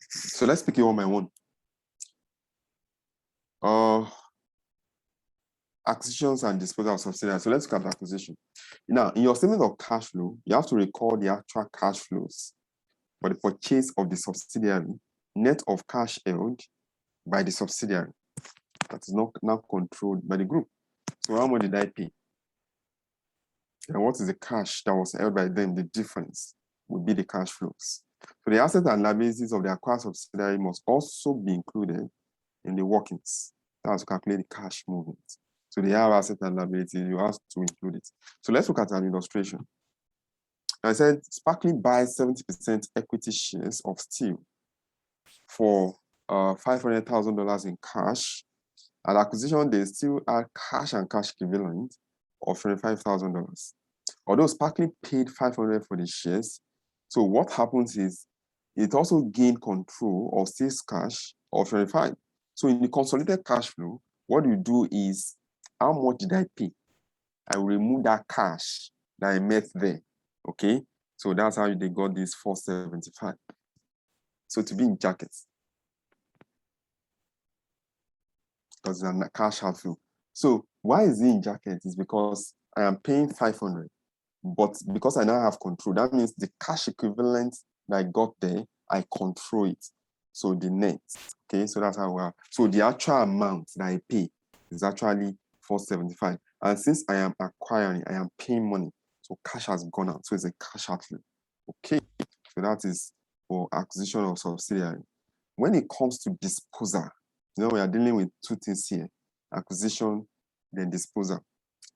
So let's pick it one by one. Acquisitions and disposal of subsidiary. So let's look at acquisition. Now, in your statement of cash flow, you have to record the actual cash flows for the purchase of the subsidiary, net of cash held by the subsidiary that is not now controlled by the group. So how much did I pay? And what is the cash that was held by them? The difference would be the cash flows. So the assets and liabilities of the acquired subsidiary must also be included in the workings. That's to calculate the cash movement. So they have assets and liabilities, you have to include it. So let's look at an illustration. I said Sparkling buys 70% equity shares of Steel for $500,000 in cash. At acquisition, they still add cash and cash equivalent of $25,000. Although Sparkling paid $500 for the shares, so what happens is it also gained control of Steel's cash of $25. So in the consolidated cash flow, what you do is, how much did I pay? I will remove that cash that I met there. Okay, so that's how they got this $475. So to be in jackets, because it's a cash outflow. So why is it in jacket? It's because I am paying 500, but because I now have control, that means the cash equivalent that I got there, I control it. So the net, okay, so that's how we are. So the actual amount that I pay is actually 475. And since I am acquiring, I am paying money. So cash has gone out. So it's a cash outflow. Okay, so that is for acquisition of subsidiary. When it comes to disposal, we are dealing with two things here: acquisition, then disposal.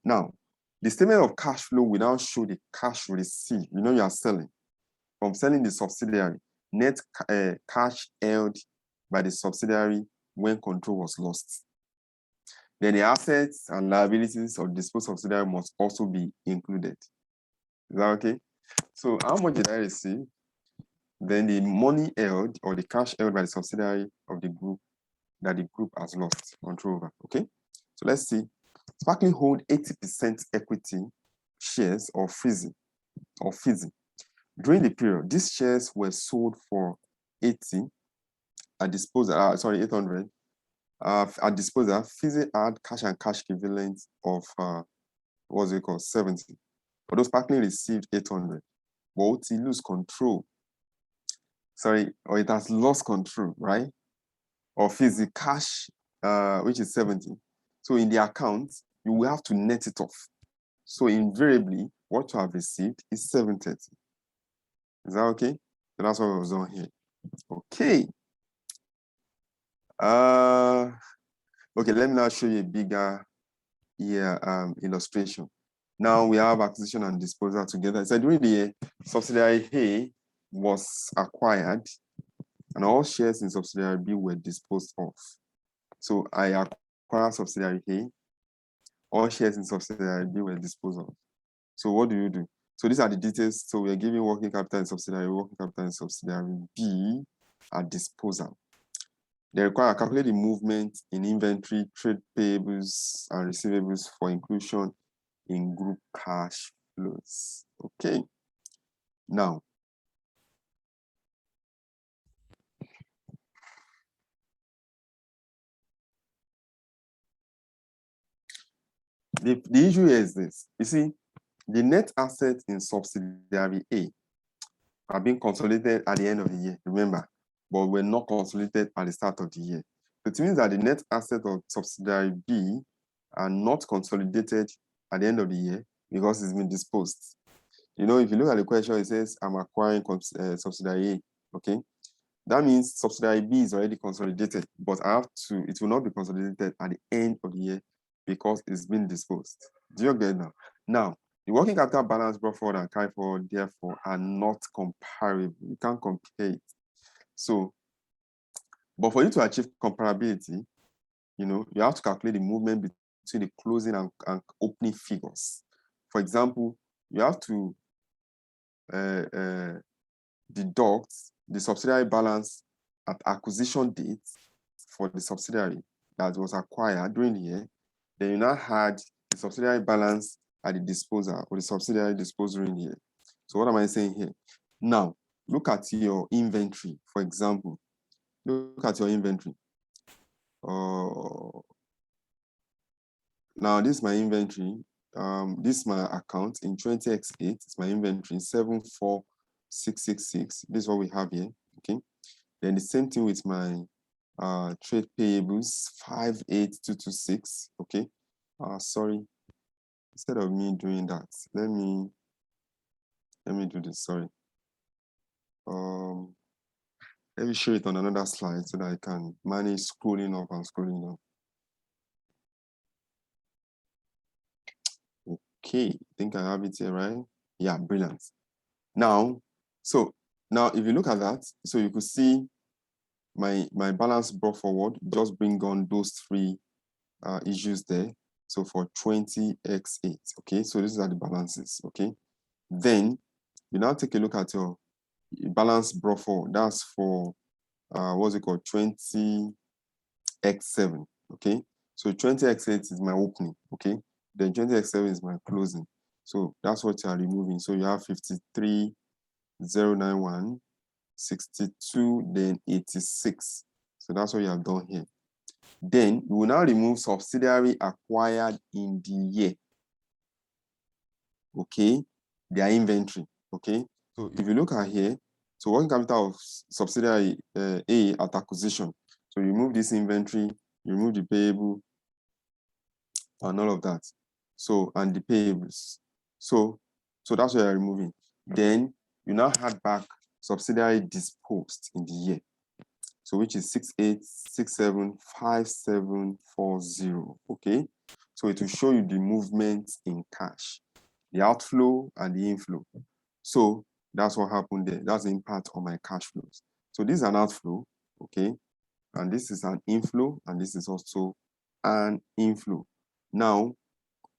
Now, the statement of cash flow will now show the cash received. You are selling. From selling the subsidiary, net cash held by the subsidiary when control was lost. Then the assets and liabilities of the disposed subsidiary must also be included. Is that okay? So how much did I receive? Then the money held or the cash held by the subsidiary of the group that the group has lost control over. Okay, so let's see. Sparkling hold 80% equity shares of Fizzy. During the period, these shares were sold for 80 at disposal, sorry, 800. At disposal, Fizzy had cash and cash equivalent of what's it called, 70. But those Sparkling received 800. But it lose control. Sorry, or it has lost control, right? Of Fizzy cash, which is 70. So in the account, you will have to net it off. So invariably, what you have received is 730. Is that okay? So that's what was on here. Okay. Okay, let me now show you a bigger illustration. Now we have acquisition and disposal together. So during the year, subsidiary A was acquired and all shares in subsidiary B were disposed of. So I acquired subsidiary A, all shares in subsidiary B were disposed of. So what do? So these are the details. So we are giving working capital in subsidiary B at disposal. They require calculate the movement in inventory, trade payables, and receivables for inclusion in group cash flows. Okay. Now, the issue is this. You see, the net assets in subsidiary A are being consolidated at the end of the year, remember, but were not consolidated at the start of the year. So it means that the net assets of subsidiary B are not consolidated at the end of the year because it's been disposed. You know, if you look at the question, it says I'm acquiring subsidiary A, okay? That means subsidiary B is already consolidated, but it will not be consolidated at the end of the year because it's been disposed. Do you get now? Now, the working capital balance brought forward and carried forward, therefore, are not comparable. You can't compare it. So, but for you to achieve comparability, you know, you have to calculate the movement between the closing and opening figures. For example, you have to deduct the subsidiary balance at acquisition date for the subsidiary that was acquired during the year. Then you now had the subsidiary balance at the disposal or the subsidiary disposal during the year. So what am I saying here? Now, look at your inventory, for example. Look at your inventory. Now, this is my inventory. This is my account in 20x8. It's my inventory 74666. This is what we have here. Okay. Then the same thing with my trade payables 58226. Okay. Sorry. Instead of me doing that, let me do this. Sorry. Let me show it on another slide so that I can manage scrolling up and scrolling down. Okay, I think I have it here, right? Yeah, brilliant. Now, if you look at that, so you could see my balance brought forward, just bring on those three issues there. So for 20x8, okay? So these are the balances, okay? Then you now take a look at your balance brought forward. That's for, what's it called? 20x7, okay? So 20x8 is my opening, okay? Then 20x7 is my closing. So that's what you are removing. So you have 53,091, 62, then 86. So that's what you have done here. Then we will now remove subsidiary acquired in the year. Okay, their inventory. Okay, so if you look at here, so working capital of subsidiary A at acquisition. So you remove this inventory, you remove the payable, and all of that. So, and the payables. So that's what you're removing. Then you now add back subsidiary disposed in the year. So which is 68675740. Okay. So it will show you the movement in cash, the outflow and the inflow. So that's what happened there. That's the impact on my cash flows. So this is an outflow, okay? And this is an inflow, and this is also an inflow. Now,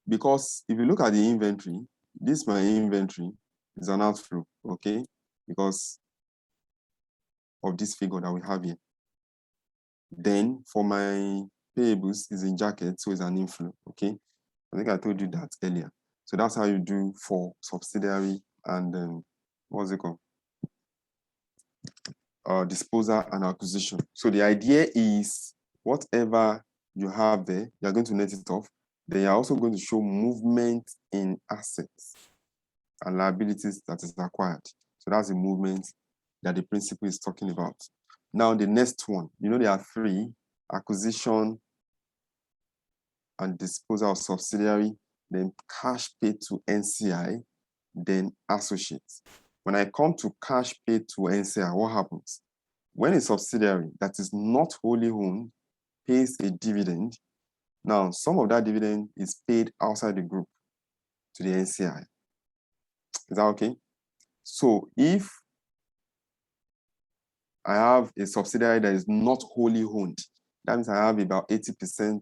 because if you look at the inventory, this my inventory is an outflow, okay? Because of this figure that we have here. Then for my payables is in jacket, so it's an inflow, okay? I think I told you that earlier. So that's how you do for subsidiary and what's it called? disposal and acquisition. So the idea is whatever you have there, you're going to net it off. Then you're also going to show movement in assets and liabilities that is acquired. So that's the movement that the principle is talking about. Now the next one, there are three: acquisition and disposal of subsidiary, then cash paid to NCI, then associates. When I come to cash paid to NCI, what happens? When a subsidiary that is not wholly owned pays a dividend, now some of that dividend is paid outside the group to the NCI. Is that okay? So if I have a subsidiary that is not wholly owned, that means I have about 80%,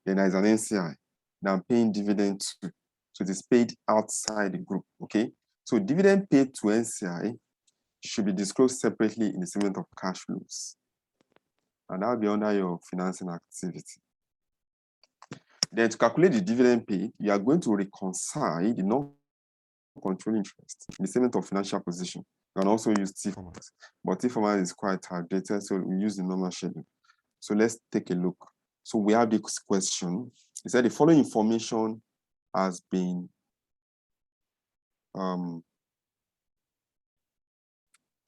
then there is an NCI that I'm paying dividend to. So it is paid outside the group, okay? So dividend paid to NCI should be disclosed separately in the statement of cash flows. And that will be under your financing activity. Then to calculate the dividend paid, you are going to reconcile the non-controlling interest in the statement of financial position. You can also use T format, but T format is quite outdated, so we use the normal schedule. So let's take a look. So we have this question. It said the following information has been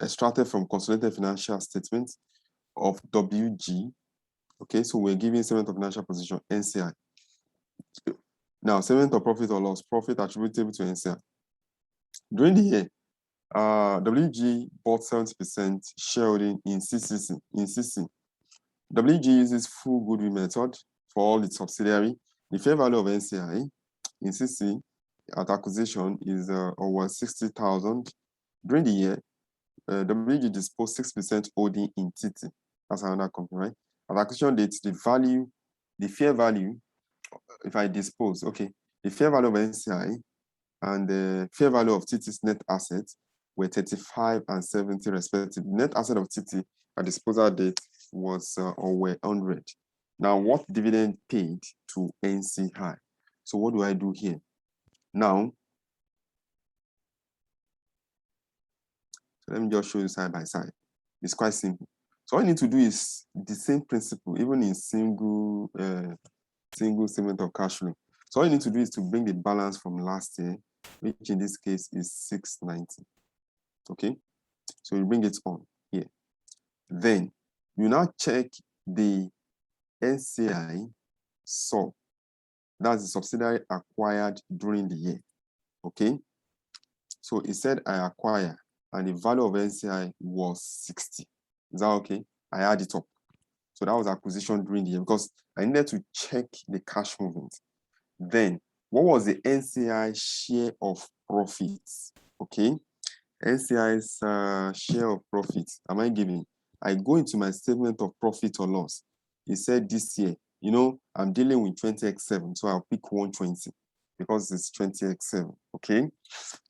extracted from consolidated financial statements of WG. Okay, so we're giving statement of financial position, NCI. Now, statement of profit or loss, profit attributable to NCI. During the year, WG bought 70% shareholding in CC. WG uses full goodwill method for all its subsidiary. The fair value of NCI in CC at acquisition is over 60,000. During the year, WG disposed 6% holding in TT. That's another company, right? At acquisition date, the fair value, if I dispose, okay, the fair value of NCI and the fair value of TT's net assets were 35 and 70 respectively. Net asset of TT at disposal date was or were 100. Now, what dividend paid to NCI? So what do I do here? Now, so let me just show you side by side. It's quite simple. So all you need to do is the same principle, even in single statement of cash flow. So all you need to do is to bring the balance from last year, which in this case is 690. Okay, so you bring it on here. Then you now check the NCI sub. That's the subsidiary acquired during the year. Okay, so it said I acquire and the value of NCI was 60. Is that okay? I add it up. So that was acquisition during the year because I needed to check the cash movement. Then, what was the NCI share of profits? Okay, NCI's share of profits. Am I giving? I go into my statement of profit or loss. It said this year, I'm dealing with 20x7, so I'll pick 120 because it's 20x7. Okay,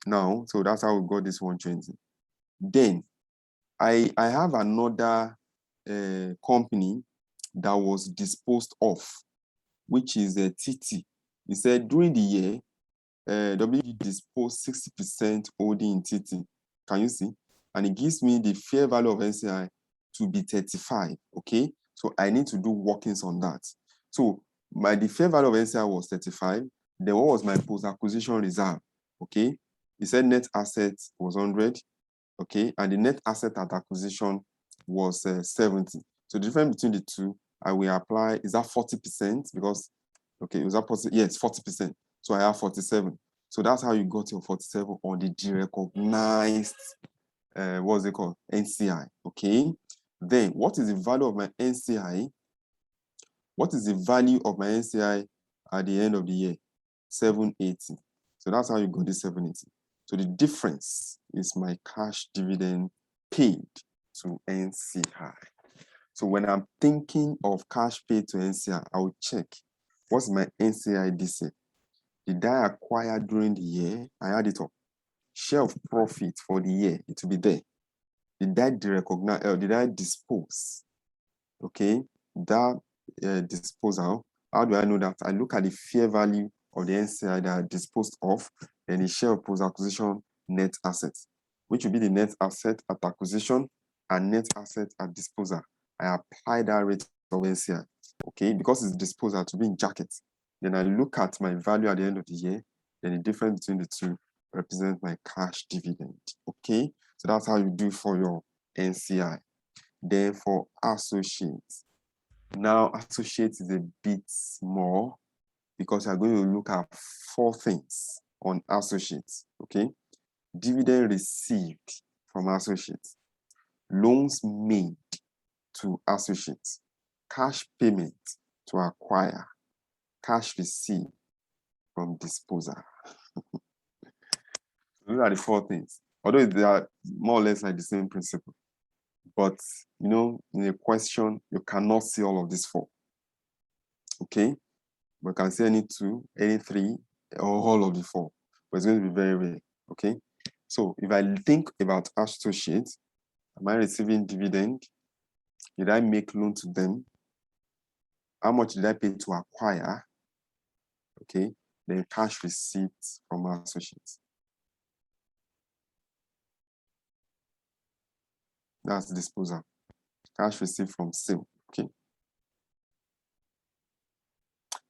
now, so that's how we got this 120. Then, I have another company that was disposed of, which is a TT. He said during the year, WG disposed 60% holding in TT. Can you see? And it gives me the fair value of NCI to be 35. Okay, so I need to do workings on that. So the fair value of NCI was 35. Then what was my post-acquisition reserve? Okay, he said net assets was 100. Okay, and the net asset at acquisition was 70. So the difference between the two, I will apply, is that 40%? Because, okay, was that possible? Yes, 40%. So I have 47. So that's how you got your 47 on the derecognized, what's it called? NCI, okay? Then what is the value of my NCI? What is the value of my NCI at the end of the year? 780. So that's how you got this 780. So the difference is my cash dividend paid to NCI. So when I'm thinking of cash paid to NCI, I will check what's my NCI this year. Did I acquire during the year? I add it up. Share of profit for the year, it will be there. Did I derecognize, did I dispose? Okay, that disposal, how do I know that? I look at the fair value of the NCI that I disposed of, and the share of post-acquisition net assets, which will be the net asset at acquisition and net asset at disposal, I apply that rate of NCI, okay? Because it's disposal to be in jacket. Then I look at my value at the end of the year, then the difference between the two represents my cash dividend, okay? So that's how you do for your NCI. Then for associates, now associates is a bit more because you're going to look at 4 things on associates, okay? Dividend received from associates, loans made to associates, cash payment to acquire, cash received from disposal. Those are the 4 things. Although they are more or less like the same principle. But, you know, in a question, you cannot see all of these 4. Okay? But you can see any 2, any 3, or all of the 4. But it's going to be very rare. Okay? So if I think about associates, am I receiving dividend? Did I make loan to them? How much did I pay to acquire? Okay? Then cash receipts from associates. That's disposal. Cash received from sale. Okay.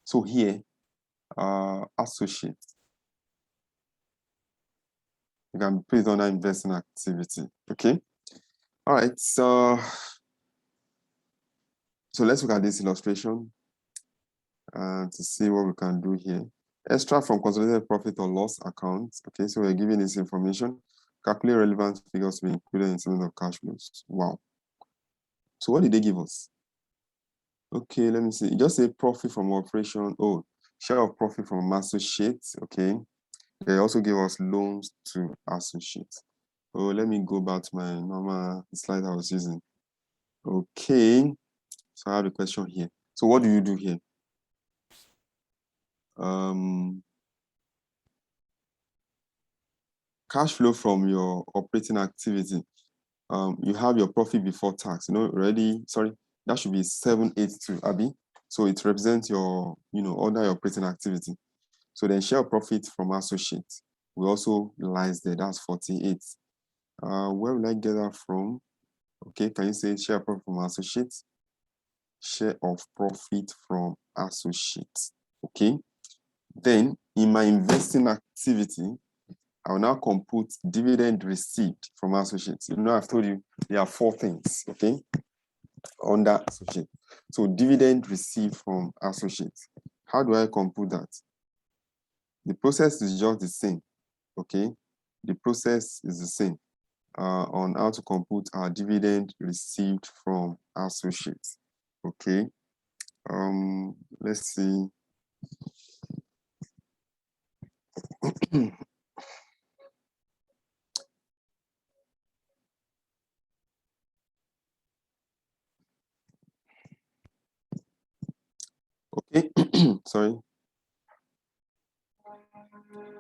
So here, associates. You can put it under investing activity. Okay. All right. So let's look at this illustration to see what we can do here. Extra from consolidated profit or loss account. Okay. So we're giving this information. Calculate relevant figures to be included in statement of cash flows. Wow. So what did they give us? Okay, let me see. Just say profit from operation. Oh, share of profit from associates. Okay. They also give us loans to associates. Oh, let me go back to my normal slide I was using. Okay. So I have a question here. So what do you do here? Cash flow from your operating activity. You have your profit before tax. You know, already, sorry, that should be 782, Abby. So it represents your, you know, other operating activity. So then share profit from associates. We also lies there, that's 48. Where will I get that from? Okay, can you say share profit from associates? Share of profit from associates. Okay. Then in my investing activity, I will now compute dividend received from associates. You know, I've told you there are 4 things, okay, under associate. So dividend received from associates. How do I compute that? The process is just the same, okay? The process is the same on how to compute our dividend received from associates, okay? Let's see. Okay, sorry.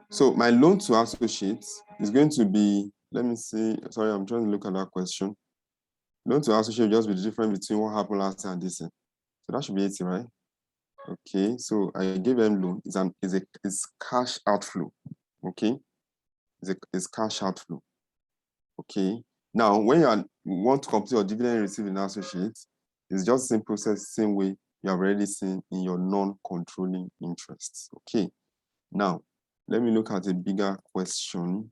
So my loan to associates is going to be, let me see, sorry, I'm trying to look at that question. Loan to associate will just be the difference between what happened last year and this year. So that should be 80, right? Okay, so I gave them loan. It's cash outflow. Okay, it's cash outflow. Okay. Now, when you want to complete your dividend received in associates, it's just the same process, same way you have already seen in your non-controlling interests. Okay. Now, let me look at a bigger question.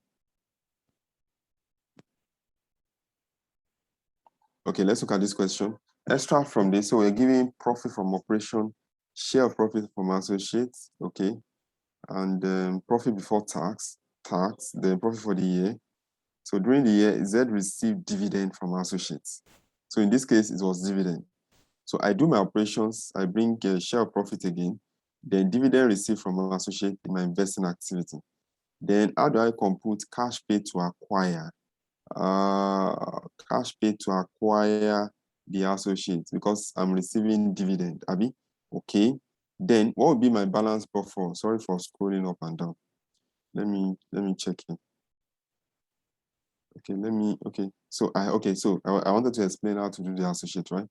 Okay, let's look at this question. Extra from this, so we're giving profit from operation, share of profit from associates, okay, and profit before tax, then profit for the year. So during the year, Z received dividend from associates. So in this case, it was dividend. So I do my operations, I bring a share of profit again, then dividend received from associate in my investing activity. Then how do I compute cash paid to acquire? Cash paid to acquire the associates because I'm receiving dividend, Abby. Okay. Then what would be my balance buffer? Sorry for scrolling up and down. Let me check it. Okay, so I wanted to explain how to do the associate, right?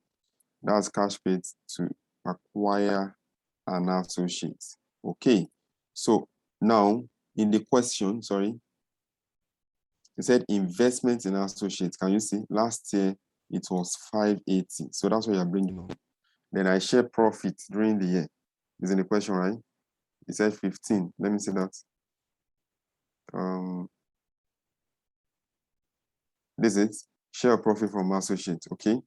That's cash paid to acquire an associate. Okay, so now in the question, sorry, it said investment in associates. Can you see? Last year it was 580. So that's what you're bringing on. Then I share profit during the year. Is in the question, right? It said 15. Let me see that. This is share profit from associates, okay?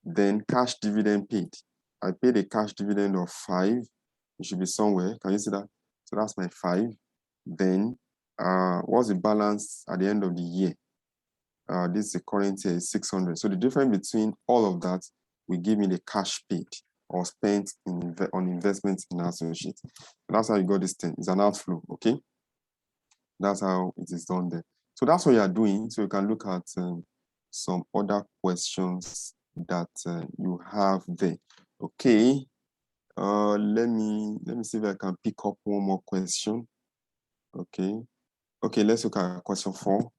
Then cash dividend paid. I paid a cash dividend of 5. It should be somewhere. Can you see that? So that's my 5. Then what's the balance at the end of the year? This is the current year is 600. So the difference between all of that will give me the cash paid or spent on investments in associates. So that's how you got this thing. It's an outflow, okay? That's how it is done there. So that's what you are doing. So you can look at some other questions that you have there. Okay. Let me see if I can pick up one more question. Okay. Okay, let's look at question 4.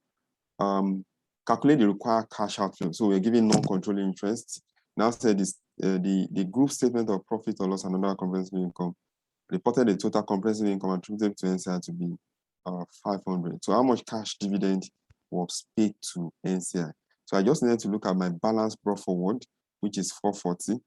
Calculate the required cash outflow. So we're giving non-controlling interest. Now said this the group statement of profit or loss and other comprehensive income reported the total comprehensive income attributed to NCI to be 500. So how much cash dividend was paid to NCI? So I just needed to look at my balance brought forward, which is 440.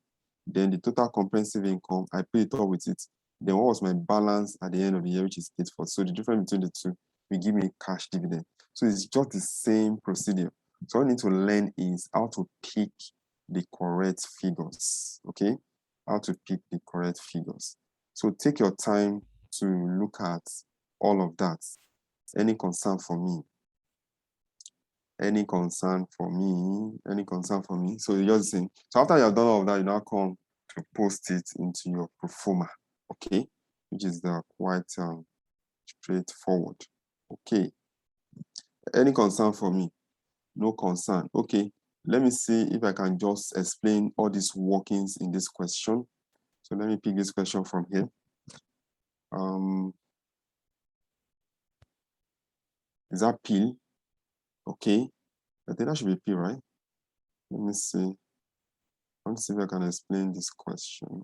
Then the total comprehensive income, I put it up with it. Then what was my balance at the end of the year, which is 840. So the difference between the two will give me cash dividend. So it's just the same procedure. So all I need to learn is how to pick the correct figures, okay? How to pick the correct figures. So take your time to look at all of that. Any concern for me? Any concern for me? Any concern for me? So you're just saying, so after you have done all of that, you now come to post it into your pro forma, okay? Which is quite straightforward. Okay. Any concern for me? No concern. Okay. Let me see if I can just explain all these workings in this question. So let me pick this question from here. Is that P? Okay. I think that should be P, right? Let me see. Let's see if I can explain this question.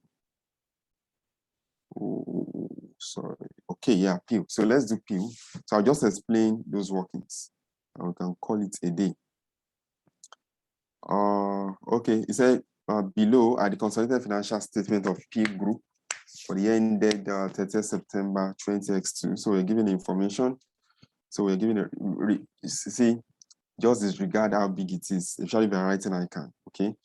Oh, sorry. Okay, yeah, P. So let's do P. So I'll just explain those workings. And we can call it a day. Okay, it said below are the consolidated financial statement of P Group for the year ended 30th September 2022. So we're giving the information. So we're giving see, just disregard how big it is, especially if you're writing icon, okay?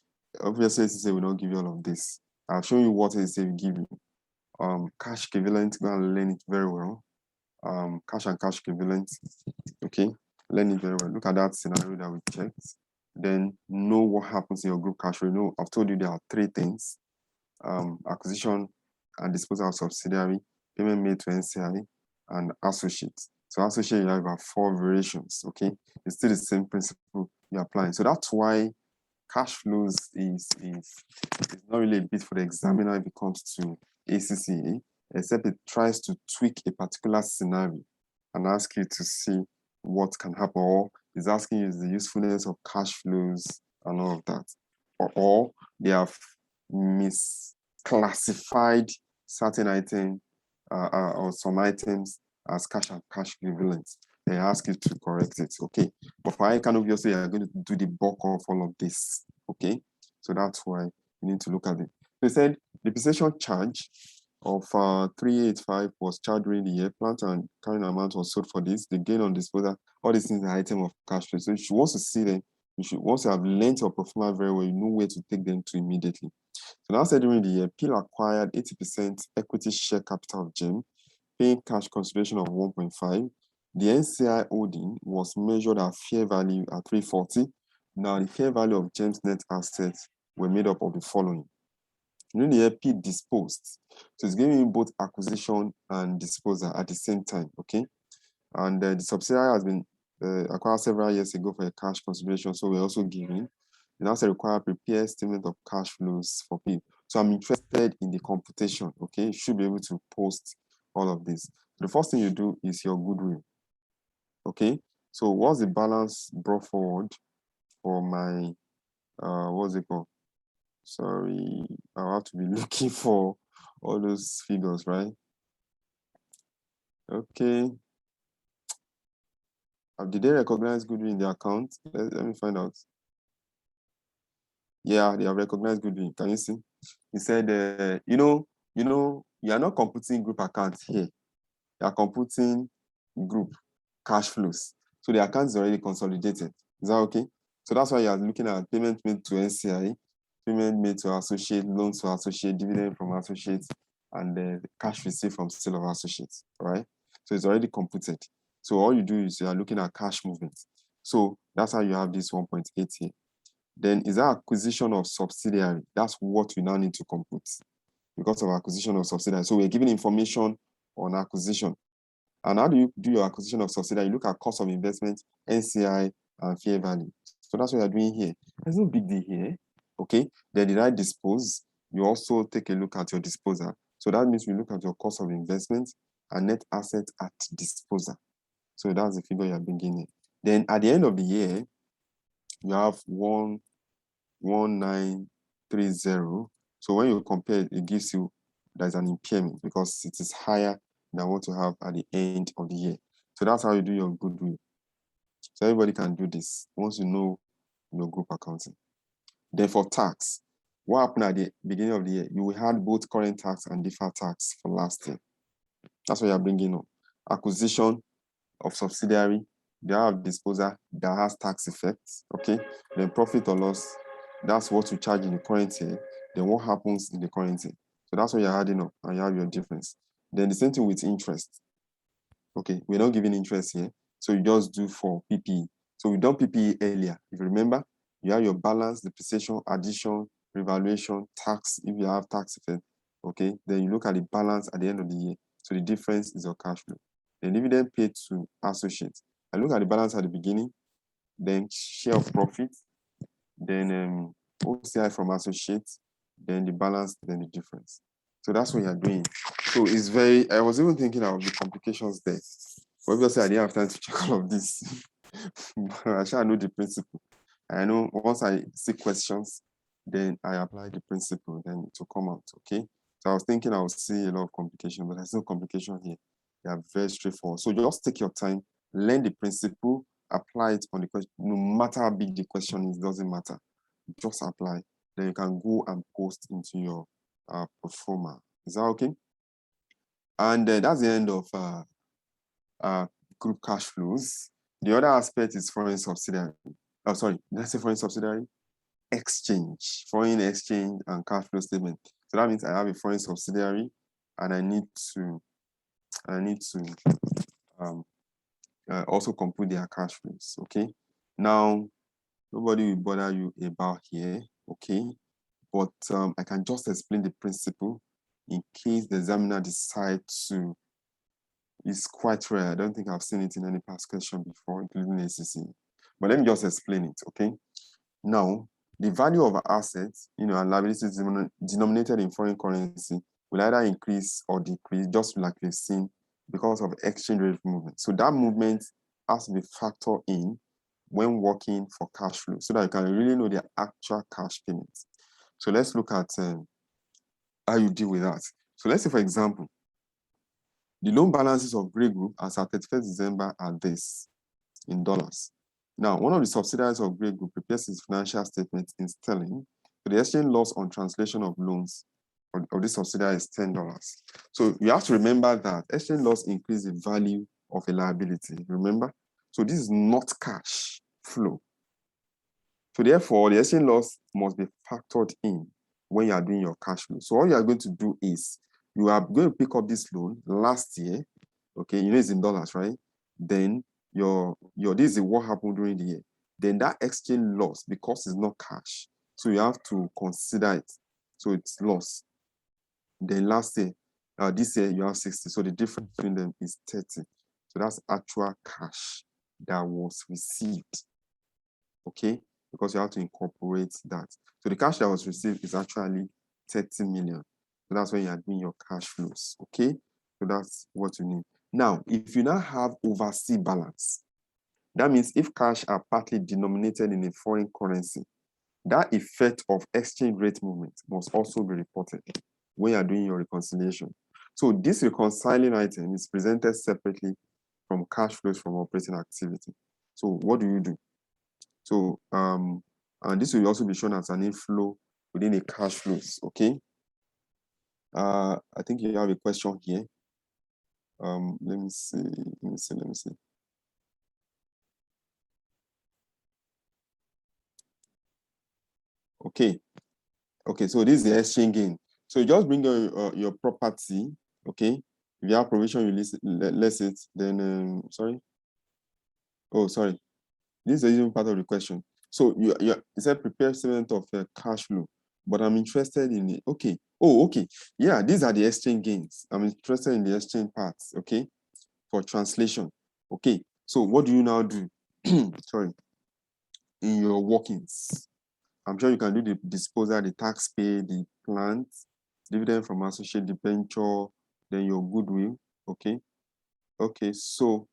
Obviously, it say we don't give you all of this. I'll show you what it say we give you. Cash equivalent, go and learn it very well. Cash and cash equivalent, okay? Learn it very well. Look at that scenario that we checked. Then know what happens in your group cash flow. You know, I've told you there are 3 things. Acquisition and disposal of subsidiary, payment made to NCI, and associates. So associate, you have about 4 variations, okay? It's still the same principle you're applying. So that's why cash flows is not really a bit for the examiner if it comes to ACCA, except it tries to tweak a particular scenario and ask you to see what can happen, or is asking you the usefulness of cash flows and all of that. Or they have misclassified certain items or some items as cash and cash equivalents. They ask you to correct it, okay? But for ICANN, obviously, you're going to do the bulk of all of this, okay? So that's why you need to look at it. They said the depreciation charge of 385 was charged during the year. Plant and carrying amount was sold for this. The gain on disposal, all these things are item of cash flow. So if you want to see them, you should, once you have learned your performer very well, you know where to take them to immediately. So now said during the year, PIL acquired 80% equity share capital of GEM, paying cash consideration of 1.5. The NCI holding was measured at fair value at 340. Now the fair value of GEM's net assets were made up of the following. During the year, P disposed. So it's giving you both acquisition and disposal at the same time, okay? And the subsidiary has been acquired several years ago for a cash consideration, so we're also giving. It also requires prepare statement of cash flows for P. So I'm interested in the computation, okay? You should be able to post all of this. The first thing you do is your goodwill, okay? So what's the balance brought forward for my, what's it called? Sorry, I'll have to be looking for all those figures, right? Okay. Did they recognize goodwill in the account? Let me find out. Yeah, they have recognized goodwill. Can you see? He said, you are not computing group accounts here. You are computing group cash flows. So the account is already consolidated. Is that okay? So that's why you are looking at payment made to NCI, payment made to associate, loans to associate, dividend from associates, and the cash received from sale of associates. All right. So it's already computed. So all you do is you are looking at cash movements. So that's how you have this 1.8 here. Then is that acquisition of subsidiary? That's what we now need to compute because of acquisition of subsidiary. So we're giving information on acquisition. And how do you do your acquisition of subsidiary? You look at cost of investment, NCI, and fair value. So that's what you're doing here. There's no big deal here. Okay. Then did I dispose? You also take a look at your disposal. So that means we look at your cost of investment and net asset at disposal. So that's the figure you're bringing in. Then at the end of the year, you have 1930. So when you compare, it gives you there's an impairment because it is higher than what you have at the end of the year. So that's how you do your goodwill. So everybody can do this once you know your group accounting. Then for tax, what happened at the beginning of the year? You will have both current tax and deferred tax for last year. That's what you're bringing on. Acquisition of subsidiary, they have disposal that has tax effects. Okay. Then profit or loss, that's what you charge in the current year. Then what happens in the current year? So that's what you're adding up and you have your difference. Then the same thing with interest. Okay, we're not giving interest here. So you just do for PPE. So we done PPE earlier. If you remember, you have your balance, depreciation, addition, revaluation, tax, if you have tax effect. Okay, then you look at the balance at the end of the year. So the difference is your cash flow. The dividend paid to associates. I look at the balance at the beginning, then share of profit, then OCI from associates, then the balance, then the difference. So that's what you're doing. So it's very, I was even thinking of the complications there. But obviously, I didn't have time to check all of this. But I shall know the principle. I know once I see questions, then I apply the principle, then it will come out, okay? So I was thinking I would see a lot of complication, but there's no complication here. They are very straightforward. So just take your time, learn the principle, apply it on the question. No matter how big the question is, doesn't matter. Just apply. Then you can go and post into your performer. Is that okay? And that's the end of group cash flows. The other aspect is foreign subsidiary. Oh, sorry, did I say foreign subsidiary? Exchange, foreign exchange and cash flow statement. So that means I have a foreign subsidiary and I need to also compute their cash flows. Okay. Now, nobody will bother you about here. Okay. But I can just explain the principle in case the examiner decides to. It's quite rare. I don't think I've seen it in any past question before, including ACC. But let me just explain it, okay? Now, the value of assets, and liabilities denominated in foreign currency will either increase or decrease, just like we've seen, because of exchange rate movement. So that movement has to be factored in when working for cash flow so that you can really know the actual cash payments. So let's look at how you deal with that. So let's say, for example, the loan balances of Grey Group as at 31st December are this in dollars. Now, one of the subsidiaries of Grey Group prepares its financial statement in sterling. So the exchange loss on translation of loans of this subsidiary is $10. So you have to remember that exchange loss increases the value of a liability. Remember? So this is not cash flow. So therefore, the exchange loss must be factored in when you are doing your cash flow. So all you are going to do is you are going to pick up this loan last year. Okay, it's in dollars, right? Then this is what happened during the year. Then that exchange loss, because it's not cash, so you have to consider it. So it's loss. Then last year, this year you have 60. So the difference between them is 30. So that's actual cash that was received. Okay, because you have to incorporate that. So the cash that was received is actually 30 million. So that's when you are doing your cash flows. Okay, so that's what you need. Now, if you now have overseas balance, that means if cash are partly denominated in a foreign currency, that effect of exchange rate movement must also be reported when you are doing your reconciliation. So this reconciling item is presented separately from cash flows from operating activity. So what do you do? So And this will also be shown as an inflow within a cash flows, okay? I think you have a question here. Let me see. Okay, so this is the exchange gain. So you just bring your property, okay? If you have provision, you list it, then, sorry. Oh, sorry. This is even part of the question. So you said prepare statement of cash flow, but I'm interested in it. Okay. Oh, okay. Yeah, these are the exchange gains. I'm interested in the exchange parts, okay? For translation. Okay. So what do you now do? Sorry. In your workings. I'm sure you can do the disposal, the tax paid, the plant, dividend from associate debenture, then your goodwill. Okay. Okay. So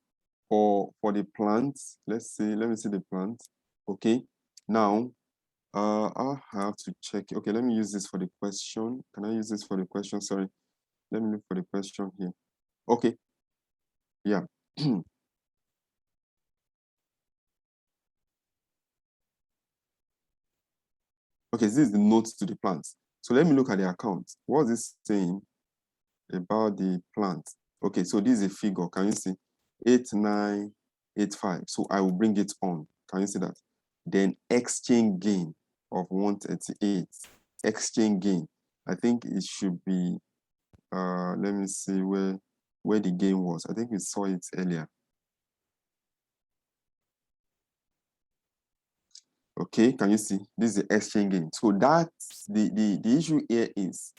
for the plant, let me see the plant. Okay. Now, I have to check. Okay, let me use this for the question. Can I use this for the question? Sorry. Let me look for the question here. Okay. Yeah. Okay, this is the note to the plant. So let me look at the account. What is this saying about the plant? Okay, so this is a figure. Can you see? 8985. So I will bring it on. Can you see that? Then exchange gain of 138. Exchange gain. I think it should be, let me see where the gain was. I think we saw it earlier. Okay, can you see? This is the exchange gain. So that's the issue here is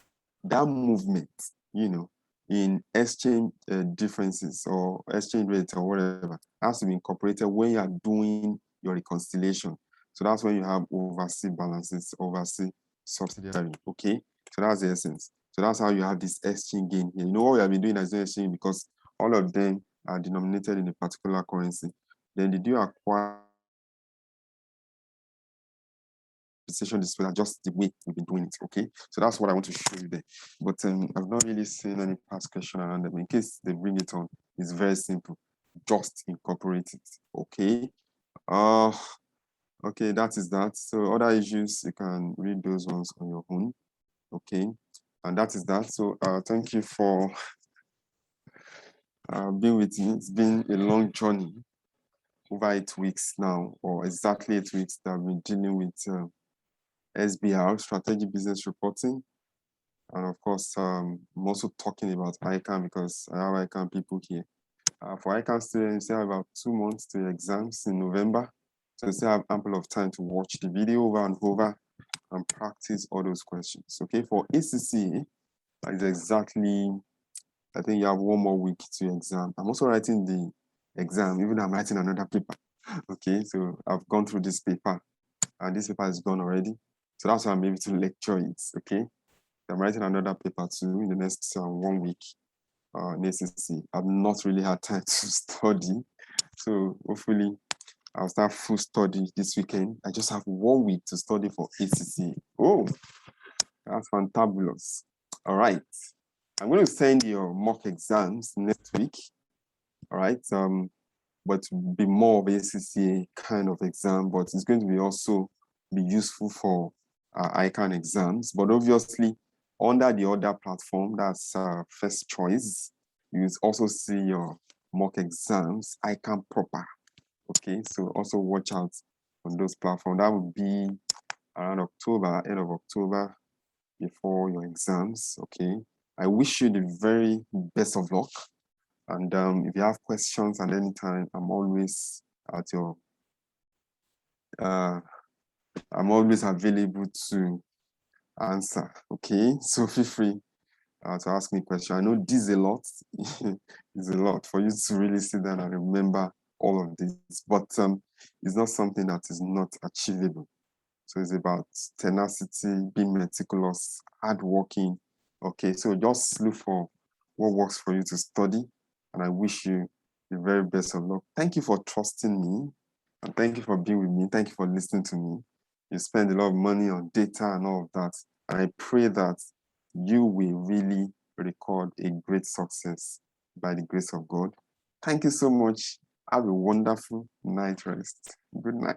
that movement, in exchange differences or exchange rates or whatever has to be incorporated when you are doing your reconciliation. So that's when you have overseas balances, overseas subsidiary. Okay, so that's the essence. So that's how you have this exchange gain here. You know what we have been doing as an exchange because all of them are denominated in a particular currency. Then did you acquire precision display, just the way we've been doing it, okay? So that's what I want to show you there. But I've not really seen any past question around them. In case they bring it on, it's very simple. Just incorporate it, okay? Okay, that is that. So other issues, you can read those ones on your own, okay? And that is that. So thank you for being with me. It's been a long journey, over 8 weeks now, or exactly 8 weeks that I've been dealing with SBR, Strategic Business Reporting. And of course, I'm also talking about ICANN because I have ICANN people here. For ICANN students, you still have about 2 months to exams in November. So you still have ample of time to watch the video over and over and practice all those questions. Okay, for ACCA, it's exactly, I think you have 1 more week to exam. I'm also writing the exam, even though I'm writing another paper. Okay, so I've gone through this paper and this paper is gone already. So that's why I'm able to lecture it, okay? I'm writing another paper too in the next 1 week in ACC. I've not really had time to study. So hopefully I'll start full study this weekend. I just have 1 week to study for ACC. Oh, that's fantabulous. All right. I'm going to send your mock exams next week. All right. But be more of ACCA kind of exam, but it's going to be also be useful for ICANN exams. But obviously, under the other platform, that's First Choice, you also see your mock exams, ICANN proper. Okay, so also watch out on those platforms. That would be around October, end of October, before your exams. Okay, I wish you the very best of luck. And if you have questions at any time, I'm always at your, I'm always available to answer. Okay, so feel free to ask me a question. I know this is a lot. It's a lot for you to really sit down and remember all of this, but it's not something that is not achievable. So it's about tenacity, being meticulous, hardworking. Okay, so just look for what works for you to study, and I wish you the very best of luck. Thank you for trusting me, and thank you for being with me. Thank you for listening to me. You spend a lot of money on data and all of that, and I pray that you will really record a great success by the grace of God. Thank you so much. Have a wonderful night rest. Good night.